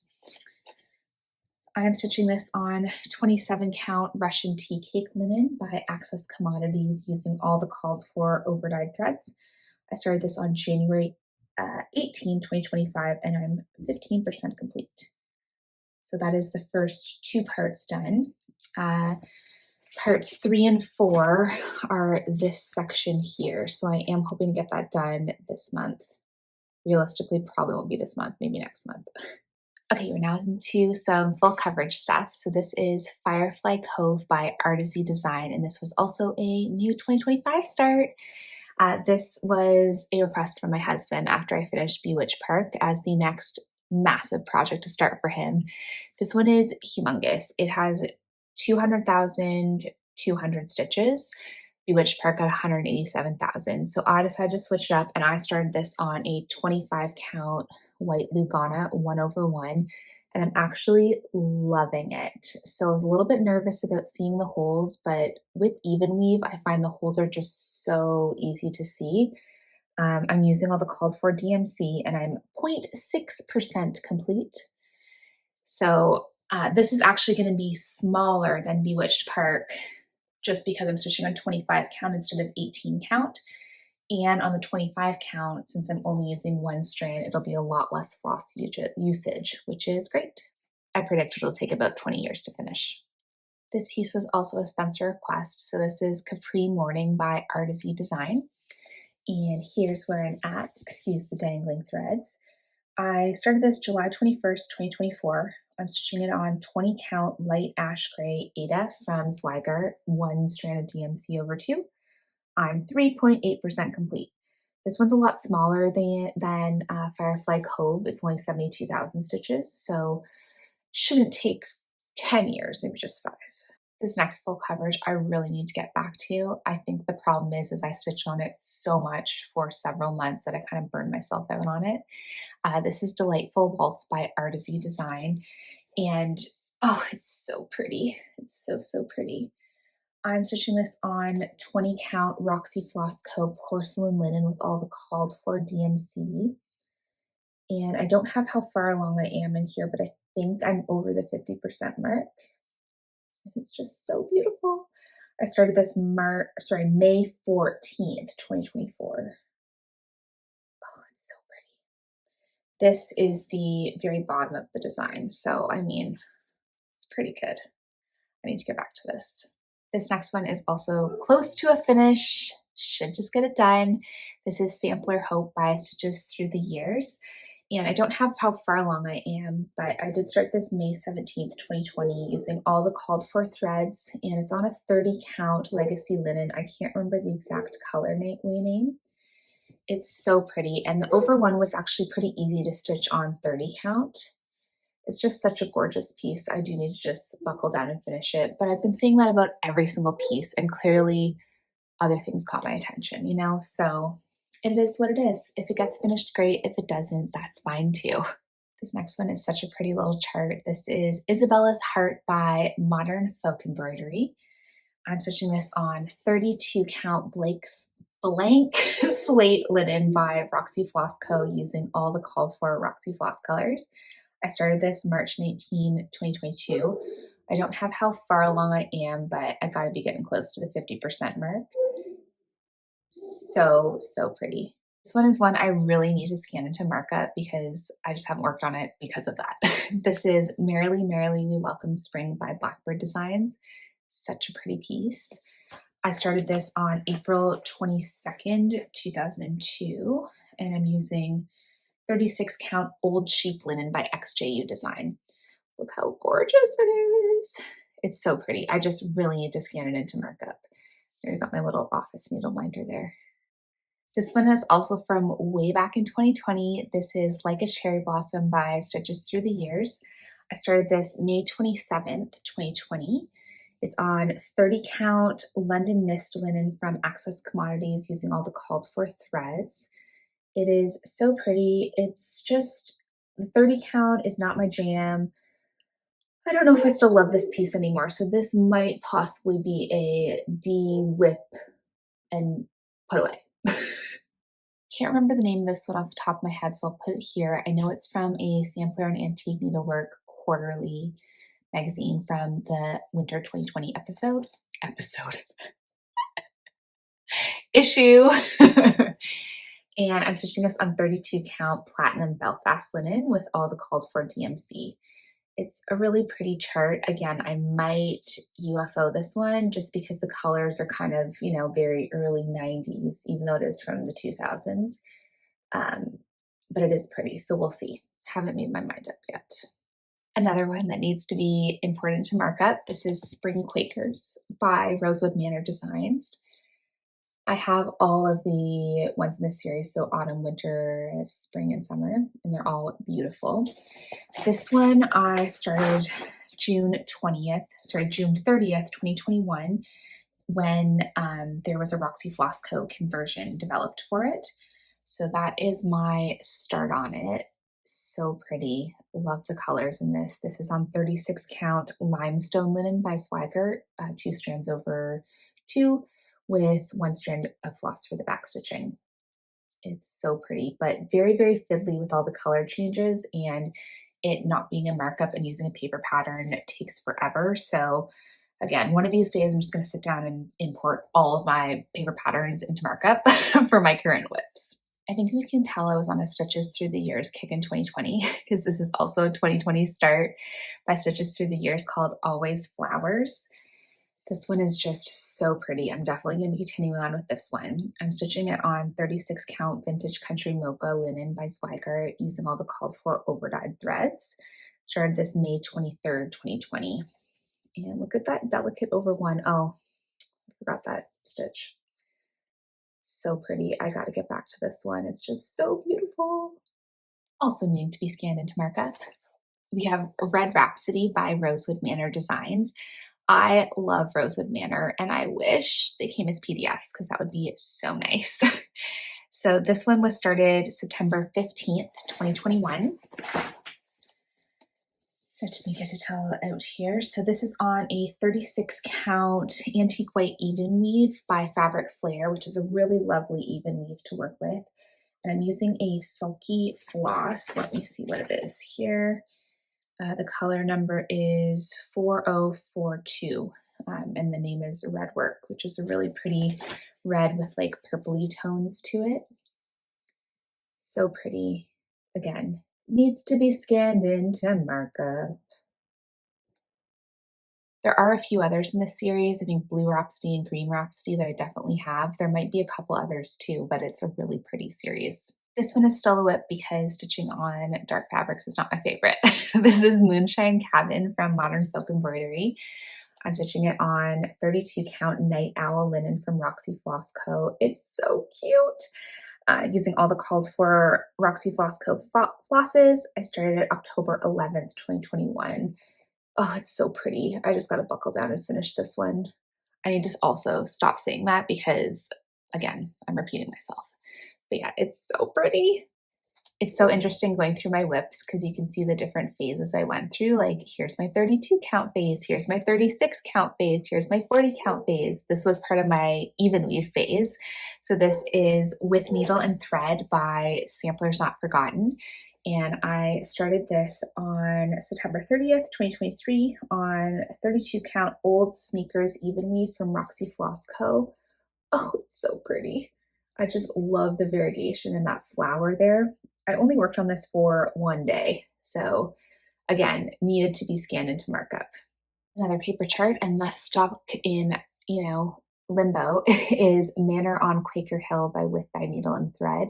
I am stitching this on 27 count Russian tea cake linen by Access Commodities using all the called for overdyed threads. I started this on January 18, 2025, and I'm 15% complete. So that is the first 2 parts done. Parts 3 and 4 are this section here. So I am hoping to get that done this month. Realistically, probably won't be this month, maybe next month. Okay, we're now into some full coverage stuff. So this is Firefly Cove by Artisy Design, and this was also a new 2025 start. This was a request from my husband after I finished Bewitch Park as the next massive project to start for him. This one is humongous. It has 200,200 stitches. Bewitched Park got 187,000. So I decided to switch it up, and I started this on a 25 count white Lugana 1/1, and I'm actually loving it. So I was a little bit nervous about seeing the holes, but with even weave, I find the holes are just so easy to see. I'm using all the called for DMC, and I'm 0.6% complete. So this is actually going to be smaller than Bewitched Park, just because I'm stitching on 25 count instead of 18 count. And on the 25 count, since I'm only using one strand, it'll be a lot less floss usage, which is great. I predict it'll take about 20 years to finish. This piece was also a Spencer request. So this is Capri Morning by Artisy Design. And here's where I'm at. Excuse the dangling threads. I started this July 21st, 2024. I'm stitching it on 20 count light ash gray Ada from Swagger, one strand of DMC over 2. I'm 3.8% complete. This one's a lot smaller than Firefly Cove. It's only 72,000 stitches, so shouldn't take 10 years, maybe just 5. This next full coverage I really need to get back to. I think the problem is I stitched on it so much for several months that I kind of burned myself out on it. This is Delightful Waltz by Artisy Design, and oh, it's so pretty. It's so, so pretty. I'm stitching this on 20 count Roxy Flosstube porcelain linen with all the called for DMC. And I don't have how far along I am in here, but I think I'm over the 50% mark. It's just so beautiful. I started this May 14th, 2024. Oh, it's so pretty. This is the very bottom of the design. So, I mean, it's pretty good. I need to get back to this. This next one is also close to a finish. Should just get it done. This is Sampler Hope by Stitches Through the Years. And I don't have how far along I am, but I did start this May 17th, 2020 using all the called for threads, and it's on a 30 count legacy linen. I can't remember the exact color name. It's so pretty, and the over one was actually pretty easy to stitch on 30 count. It's just such a gorgeous piece. I do need to just buckle down and finish it, but I've been saying that about every single piece, and clearly other things caught my attention, you know? So it is what it is. If it gets finished, great. If it doesn't, that's fine too. This next one is such a pretty little chart. This is Isabella's Heart by Modern Folk Embroidery. I'm stitching this on 32 count blank slate linen by Roxy Floss Co. using all the called for Roxy Floss colors. I started this March 19, 2022. I don't have how far along I am, but I gotta be getting close to the 50% mark. So, so pretty. This one is one I really need to scan into markup because I just haven't worked on it because of that. This is Merrily, Merrily We Welcome Spring by Blackbird Designs. Such a pretty piece. I started this on April 22nd, 2002, and I'm using 36 count Old Sheep Linen by XJU Design. Look how gorgeous it is. It's so pretty. I just really need to scan it into markup. There, I got my little office needle minder there. This one is also from way back in 2020. This is Like a Cherry Blossom by Stitches Through the Years. I started this May 27th, 2020. It's on 30 count London Mist linen from Access Commodities using all the called for threads. It is so pretty. It's just, the 30 count is not my jam. I don't know if I still love this piece anymore, so this might possibly be a WIP and put away. Can't remember the name of this one off the top of my head, so I'll put it here. I know it's from a Sampler and Antique Needlework quarterly magazine from the Winter 2020 issue. And I'm stitching this on 32 count Platinum Belfast linen with all the called for DMC. It's a really pretty chart. Again, I might UFO this one just because the colors are kind of, you know, very early 90s, even though it is from the 2000s. But it is pretty, so we'll see. Haven't made my mind up yet. Another one that needs to be important to mark up. This is Spring Quakers by Rosewood Manor Designs. I have all of the ones in this series, so autumn, winter, spring, and summer, and they're all beautiful. This one I started June 30th, 2021, when there was a Roxy Floss Co. conversion developed for it. So that is my start on it. So pretty. Love the colors in this. This is on 36 count limestone linen by Swigert, 2 strands over 2 with 1 strand of floss for the back stitching. It's so pretty, but very, very fiddly with all the color changes, and it not being a markup and using a paper pattern takes forever. So again, one of these days I'm just going to sit down and import all of my paper patterns into markup for my current WIPs. I think you can tell I was on a Stitches Through the Years kick in 2020 because this is also a 2020 start by Stitches Through the Years called Always Flowers. This one is just so pretty. I'm definitely going to be continuing on with this one. I'm stitching it on 36 count vintage country mocha linen by Swigert using all the called for overdyed threads. Started this May 23rd, 2020. And look at that delicate over one. Oh, I forgot that stitch. So pretty. I got to get back to this one. It's just so beautiful. Also needing to be scanned into markup, we have Red Rhapsody by Rosewood Manor Designs. I love Rosewood Manor, and I wish they came as PDFs because that would be so nice. So this one was started September 15th, 2021. Let me get it all out here. So this is on a 36 count antique white even weave by Fabric Flair, which is a really lovely even weave to work with. And I'm using a sulky floss. Let me see what it is here. The color number is 4042, and the name is Red Work, which is a really pretty red with like purpley tones to it. So pretty. Again, needs to be scanned into markup. There are a few others in this series. I think Blue Rhapsody and Green Rhapsody that I definitely have. There might be a couple others too, but it's a really pretty series. This one is still a WIP because stitching on dark fabrics is not my favorite. This is Moonshine Cabin from Modern Folk Embroidery. I'm stitching it on 32 count Night Owl linen from Roxy Floss Co. It's so cute. Using all the called for Roxy Floss Co. flosses. I started it October 11th, 2021. Oh, it's so pretty. I just got to buckle down and finish this one. I need to also stop saying that because, again, I'm repeating myself. But yeah, it's so pretty. It's so interesting going through my WIPs because you can see the different phases I went through. Like, here's my 32 count phase, here's my 36 count phase, here's my 40 count phase. This was part of my even weave phase. So this is With Needle and Thread by Samplers Not Forgotten. And I started this on September 30th, 2023 on 32 count Old Sneakers Even Weave from Roxy Floss Co. Oh, it's so pretty. I just love the variegation in that flower there. I only worked on this for one day. So again, needed to be scanned into markup. Another paper chart and thus stuck in, limbo is Manor on Quaker Hill by With Thy Needle and Thread.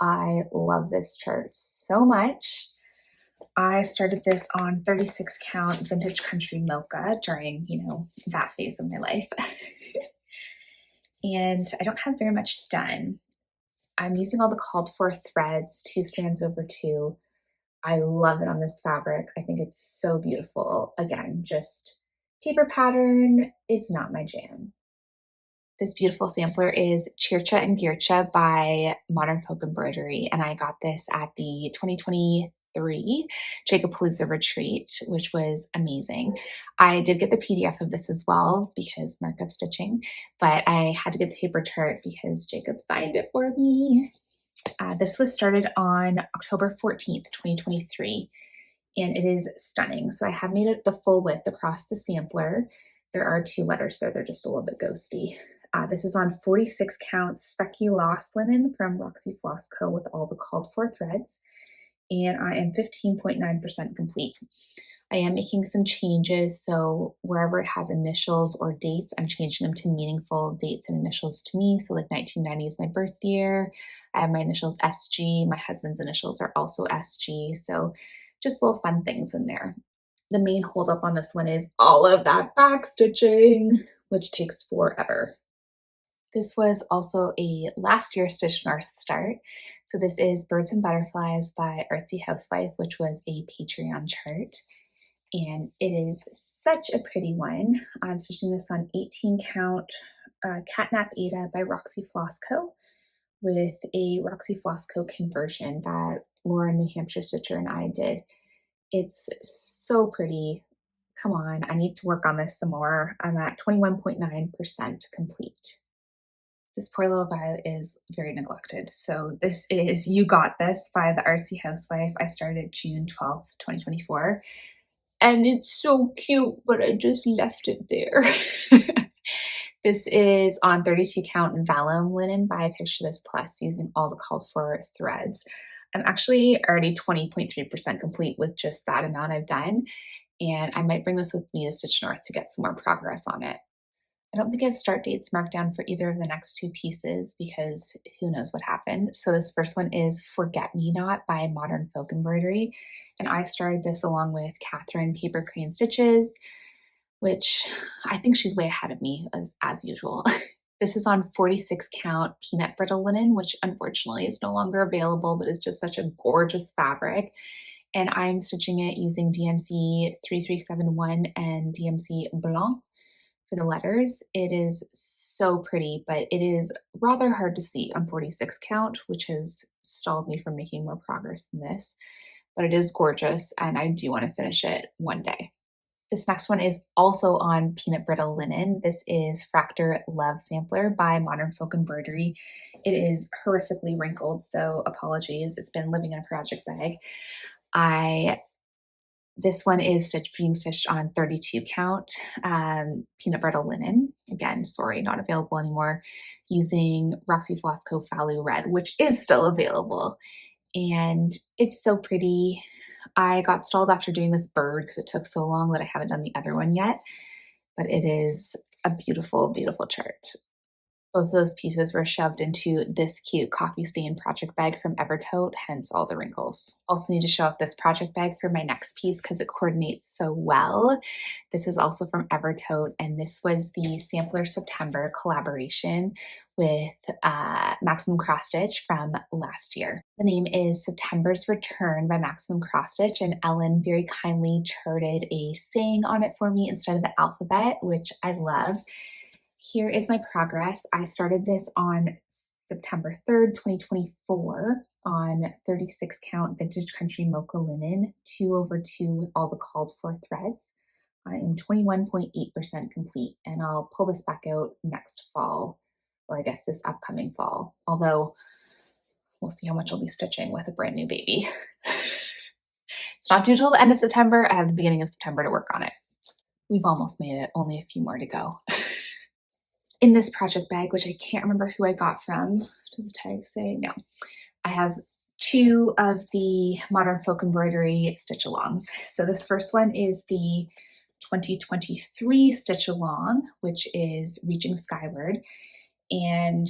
I love this chart so much. I started this on 36 count vintage country mocha during, that phase of my life. And I don't have very much done. I'm using all the called for threads, 2 strands over 2. I love it on this fabric. I think it's so beautiful. Again, just paper pattern is not my jam. This beautiful sampler is Chircha and Gircha by Modern Folk Embroidery, and I got this at the 2023 Jacobpalooza retreat, which was amazing. I did get the PDF of this as well because markup stitching, but I had to get the paper chart because Jacob signed it for me. This was started on October 14th, 2023, and it is stunning. So I have made it the full width across the sampler. There are 2 letters there. They're just a little bit ghosty. This is on 46 count Specky Lost linen from Roxy Floss Co. with all the called for threads. And I am 15.9% complete. I am making some changes. So wherever it has initials or dates, I'm changing them to meaningful dates and initials to me. So like 1990 is my birth year. I have my initials SG. My husband's initials are also SG. So just little fun things in there. The main holdup on this one is all of that back stitching, which takes forever. This was also a last year Stitch North start. So this is Birds and Butterflies by Artsy Housewife, which was a Patreon chart. And it is such a pretty one. I'm stitching this on 18 count Catnap Ada by Roxy Flossco with a Roxy Flossco conversion that Lauren, New Hampshire Stitcher, and I did. It's so pretty. Come on, I need to work on this some more. I'm at 21.9% complete. This poor little guy is very neglected. So this is You Got This by the Artsy Housewife. I started June 12th, 2024. And it's so cute, but I just left it there. This is on 32 count vellum linen by Picture This Plus using all the called for threads. I'm actually already 20.3% complete with just that amount I've done. And I might bring this with me to Stitch North to get some more progress on it. I don't think I have start dates marked down for either of the next two pieces because who knows what happened. So this first one is Forget Me Not by Modern Folk Embroidery. And I started this along with Catherine Paper Crane Stitches, which I think she's way ahead of me as usual. This is on 46 count peanut brittle linen, which unfortunately is no longer available, but is just such a gorgeous fabric. And I'm stitching it using DMC 3371 and DMC Blanc for the letters. It is so pretty, but it is rather hard to see on 46 count, which has stalled me from making more progress in this, but it is gorgeous and I do want to finish it one day. This next one is also on peanut brittle linen. This is Fractor Love Sampler by Modern Folk Embroidery. It is horrifically wrinkled, so apologies. It's been living in a project bag. This one is being stitched on 32 count peanut brittle linen. Again, sorry, not available anymore. Using Roxy Flossco Falu Red, which is still available. And it's so pretty. I got stalled after doing this bird because it took so long that I haven't done the other one yet. But it is a beautiful, beautiful chart. Both of those pieces were shoved into this cute coffee stain project bag from Evertote, hence all the wrinkles. Also need to show off this project bag for my next piece because it coordinates so well. This is also from Evertote, and this was the Sampler September collaboration with Maximum Cross Stitch from last year. The name is September's Return by Maximum Cross Stitch, and Ellen very kindly charted a saying on it for me instead of the alphabet, which I love. Here is my progress. I started this on September 3rd, 2024 on 36 count Vintage Country Mocha Linen, 2/2 with all the called for threads. I am 21.8% complete and I'll pull this back out next fall, or I guess this upcoming fall, although we'll see how much I'll be stitching with a brand new baby. It's not due till the end of September. I have the beginning of September to work on it. We've almost made it, only a few more to go. In this project bag, which I can't remember who I got from, does the tag say? No. I have two of the Modern Folk Embroidery stitch alongs. So this first one is the 2023 stitch along, which is Reaching Skyward. And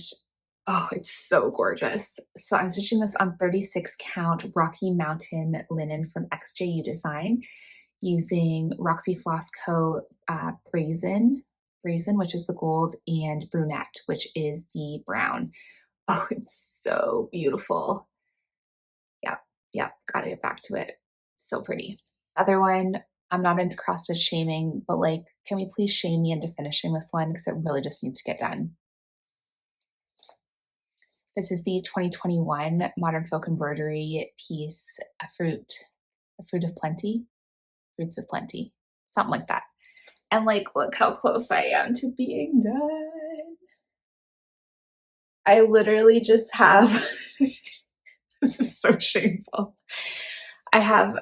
oh, it's so gorgeous. So I'm stitching this on 36 count Rocky Mountain linen from XJU Design using Roxy Flossco Brazen, which is the gold, and Brunette, which is the brown. Oh, it's so beautiful. Yeah, gotta get back to it. So pretty. Other one, I'm not into cross stitch shaming, but like, can we please shame me into finishing this one? Because it really just needs to get done. This is the 2021 Modern Folk Embroidery piece, a fruit of plenty, fruits of plenty, something like that. And like, look how close I am to being done. I literally just have, this is so shameful. I have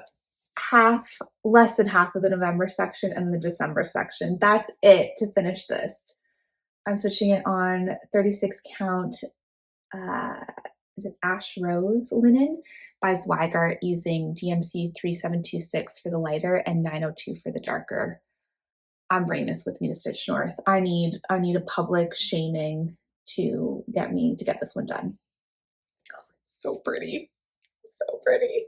less than half of the November section and the December section. That's it to finish this. I'm stitching it on 36 count, is it Ash Rose linen by Zweigart using DMC 3726 for the lighter and 902 for the darker. I'm bringing this with me to Stitch North. I need a public shaming to get this one done. Oh, it's so pretty. It's so pretty.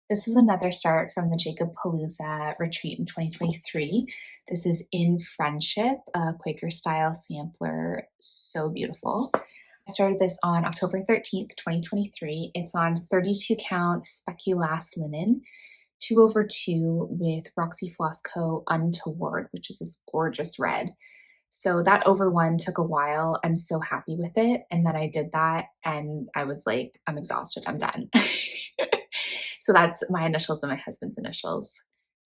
This is another start from the Jacob Palooza retreat in 2023. This is In Friendship, a Quaker style sampler, so beautiful. I started this on October 13th, 2023. It's on 32 count speculas linen, 2/2 with Roxy Floss Co. Untoward, which is this gorgeous red. So that over one took a while. I'm so happy with it. And then I did that and I was like, I'm exhausted, I'm done. So that's my initials and my husband's initials.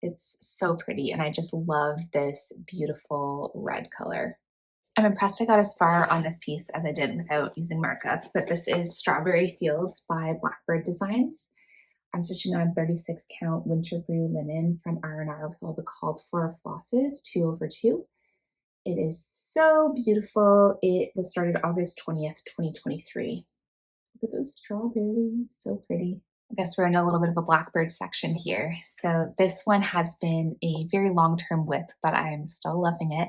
It's so pretty. And I just love this beautiful red color. I'm impressed I got as far on this piece as I did without using markup, but this is Strawberry Fields by Blackbird Designs. I'm stitching on 36 count winter brew linen from R&R with all the called for flosses, 2/2. It is so beautiful. It was started August 20th, 2023. Look at those strawberries, so pretty. I guess we're in a little bit of a Blackbird section here. So this one has been a very long-term WIP, but I'm still loving it.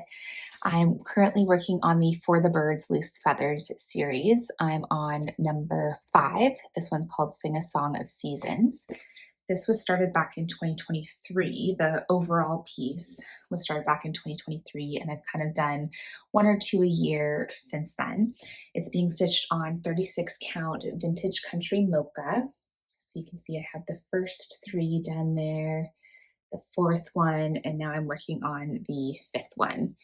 I'm currently working on the For the Birds Loose Feathers series. I'm on number 5. This one's called Sing a Song of Seasons. This was started back in 2023. The overall piece was started back in 2023, and I've kind of done 1 or 2 a year since then. It's being stitched on 36 count vintage country mocha. So you can see I have the first 3 done there, the 4th one, and now I'm working on the 5th one,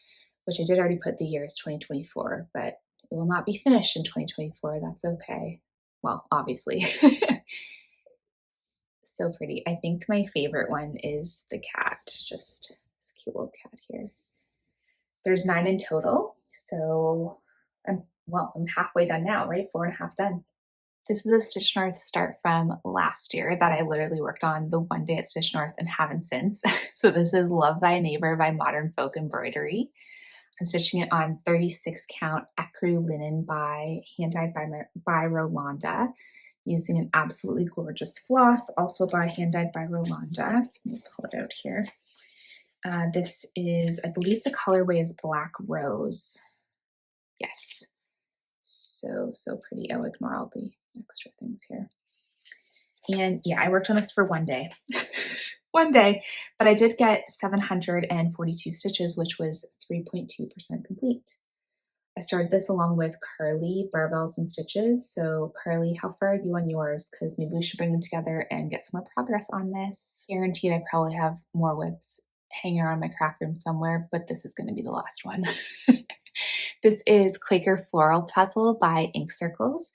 which I did already put the year as 2024, but it will not be finished in 2024. That's okay. Well, obviously. So pretty. I think my favorite one is the cat, just this cute little cat here. There's 9 in total, so I'm halfway done now, right? 4.5 done. This was a Stitch North start from last year that I literally worked on the one day at Stitch North and haven't since. So this is Love Thy Neighbor by Modern Folk Embroidery. I'm stitching it on 36 count ecru linen by hand dyed by Rolanda, using an absolutely gorgeous floss, also by hand dyed by Rolanda. Let me pull it out here. This is, I believe the colorway is Black Rose. Yes. So pretty. I'll ignore all the extra things here. And yeah, I worked on this for one day. One day, but I did get 742 stitches, which was 3.2% complete. I started this along with Carly Barbells and Stitches. So Carly, how far are you on yours? Because maybe we should bring them together and get some more progress on this. Guaranteed I probably have more WIPs hanging around my craft room somewhere, but this is going to be the last one. This is Quaker Floral Puzzle by Ink Circles.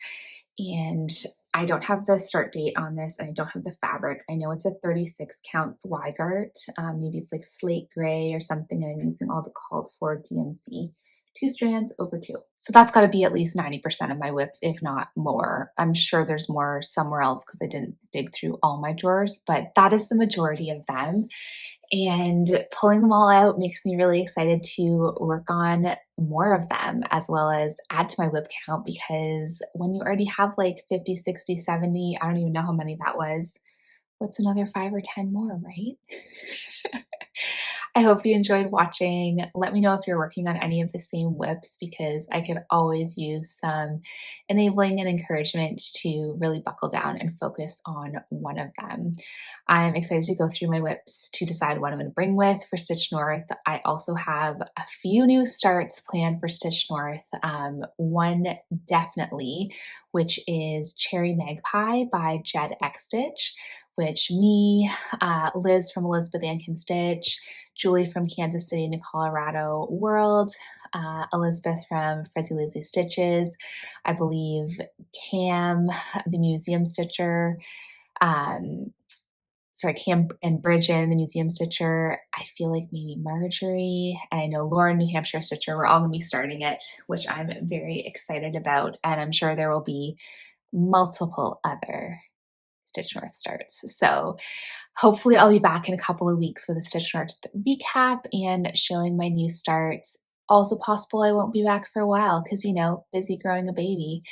And I don't have the start date on this, and I don't have the fabric. I know it's a 36 count Zweigart. Maybe it's like slate gray or something, and I'm using all the called for DMC. 2 strands over 2. So that's got to be at least 90% of my WIPs, if not more. I'm sure there's more somewhere else because I didn't dig through all my drawers, but that is the majority of them. And pulling them all out makes me really excited to work on more of them, as well as add to my WIP count, because when you already have like 50, 60, 70, I don't even know how many that was, what's another 5 or 10 more, right? I hope you enjoyed watching. Let me know if you're working on any of the same WIPs, because I could always use some enabling and encouragement to really buckle down and focus on one of them. I'm excited to go through my WIPs to decide what I'm going to bring with for Stitch North. I also have a few new starts planned for Stitch North. One definitely, which is Cherry Magpie by Jed Xstitch, which me, Liz from Elizabeth Ann Can Stitch, Julie from Kansas City to Colorado World, Elizabeth from Frizzy Lazy Stitches, I believe Cam, the Museum Stitcher, Cam and Bridget, the Museum Stitcher, I feel like maybe Marjorie, and I know Lauren, New Hampshire Stitcher, we're all going to be starting it, which I'm very excited about, and I'm sure there will be multiple other Stitch North starts. So hopefully I'll be back in a couple of weeks with a Stitch North recap and showing my new starts. Also possible I won't be back for a while because, you know, busy growing a baby,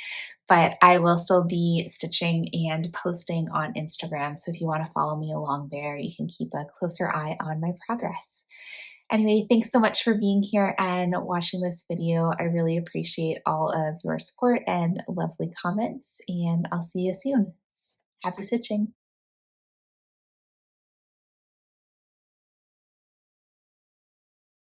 but I will still be stitching and posting on Instagram. So if you want to follow me along there, you can keep a closer eye on my progress. Anyway, thanks so much for being here and watching this video. I really appreciate all of your support and lovely comments, and I'll see you soon. Happy stitching!